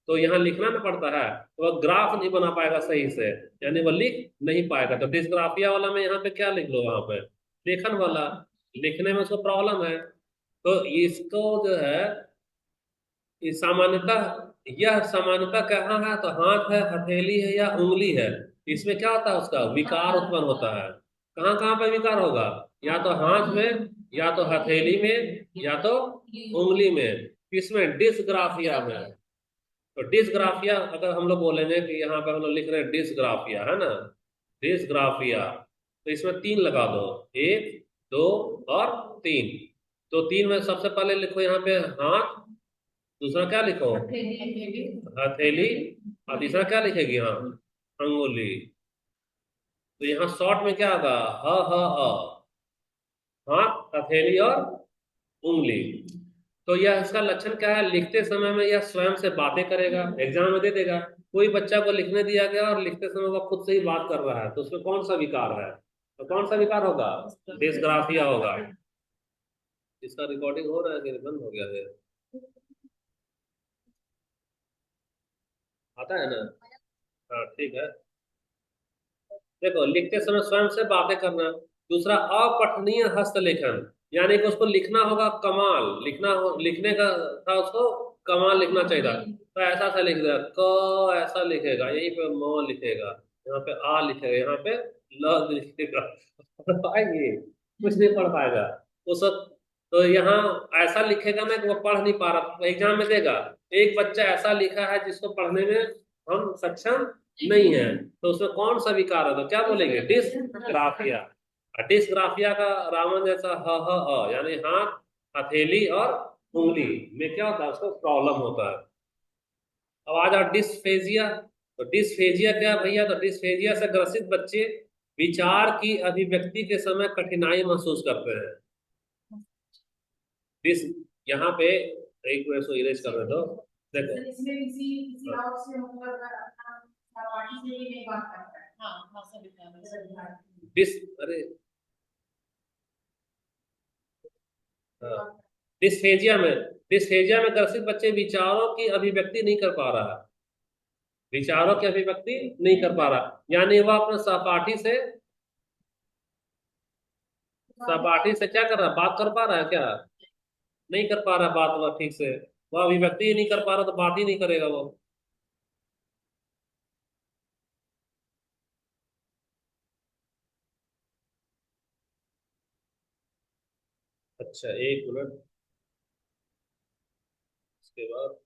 तो यहाँ लिखना ना पड़ता है, तो वह ग्राफ नहीं बना पाएगा सही से, यानी वह लिख नहीं पाएगा। तो डिसग्राफिया वाला में यहाँ पे क्या लिख लो, वहां पे लेखन वाला, लिखने में उसको प्रॉब्लम है। तो इसको जो है, ये सामान्यतः, यह सामान्यतः कहाँ है, तो हाथ है, हथेली है या उंगली है, इसमें क्या होता है, उसका विकार उत्पन्न होता है। कहाँ कहाँ पे विकार होगा, या तो हाथ में, या तो हथेली में, या तो उंगली में, किसमें, डिसग्राफिया में। तो डिसग्राफिया अगर हम लोग बोलेंगे कि यहाँ पे हम लोग लिख रहे हैं डिसग्राफिया है ना, डिसग्राफिया, तो इसमें 3 लगा दो, 1, 2 और 3। तो 3 में सबसे पहले लिखो यहाँ पे हाथ, दूसरा क्या लिखो, हथेली, और तीसरा क्या लिखेगी, हाँ, अंगुली। तो यहाँ शॉर्ट में क्या होगा, हाथ, हथेली और उंगली। तो यह इसका लक्षण क्या है, लिखते समय में यह स्वयं से बातें करेगा, एग्जाम में दे देगा। कोई बच्चा को लिखने दिया गया और लिखते समय वह खुद से ही बात कर रहा है, तो उसमें कौन सा विकार है, तो कौन सा विकार होगा, डिसग्राफिया होगा। इसका रिकॉर्डिंग हो रहा है कि बंद हो गया है? आता है ना? हाँ ठीक है। देखो, लिखते समय स्वयं से बातें करना। दूसरा, अपठनीय हस्तलेखन, यानी कि उसको लिखना होगा कमाल, लिखने का था उसको, कमाल लिखना चाहिए था। तो ऐसा ऐसा लिख देगा, क ऐसा लिखेगा, यहीं पे म लिखेगा, यहाँ पे आ लिखेगा, यहाँ पे ल लिखेगा। पढ़ पाएंगे? कुछ नहीं पढ़ पाएगा उस वक्त। तो यहाँ ऐसा लिखेगा ना कि वो पढ़ नहीं पा रहा, एग्जाम में देगा। एक बच्चा ऐसा लिखा है जिसको पढ़ने में हम सक्षम नहीं है, तो उसमें कौन सा विकार है, तो क्या बोलेंगे? डिसग्राफिया। डिसग्राफिया का रावण जैसा यानी हाथ, हथेली और उंगली में क्या होता है, उसको प्रॉब्लम होता है। अब आ जाओ डिसफेजिया। तो डिसफेजिया क्या है भैया? तो डिसफेजिया से ग्रसित बच्चे विचार की अभिव्यक्ति के समय कठिनाई महसूस करते हैं। डिस, यहाँ पे एक मिनट, इसको इरेज कर दो। देखो, सर, इसमें किसी किसी और से मतलब अपना सहपाठी से ही नहीं बात करता है। हाँ, भाषा विज्ञान। डिस, अरे हाँ, डिसफेजिया में ग्रसित बच्चे विचारों की अभिव्यक्ति नहीं कर पा रहा है, विचारों की अभिव्यक्ति नहीं कर पा रहा, यानी वह अपने सहपाठी से क्या कर रहा है, बात कर पा रहा है क्या? नहीं कर पा रहा है बात, वह ठीक से, वह अभिव्यक्ति ही नहीं कर पा रहा, तो बात ही नहीं करेगा वो। अच्छा, एक मिनट, इसके बाद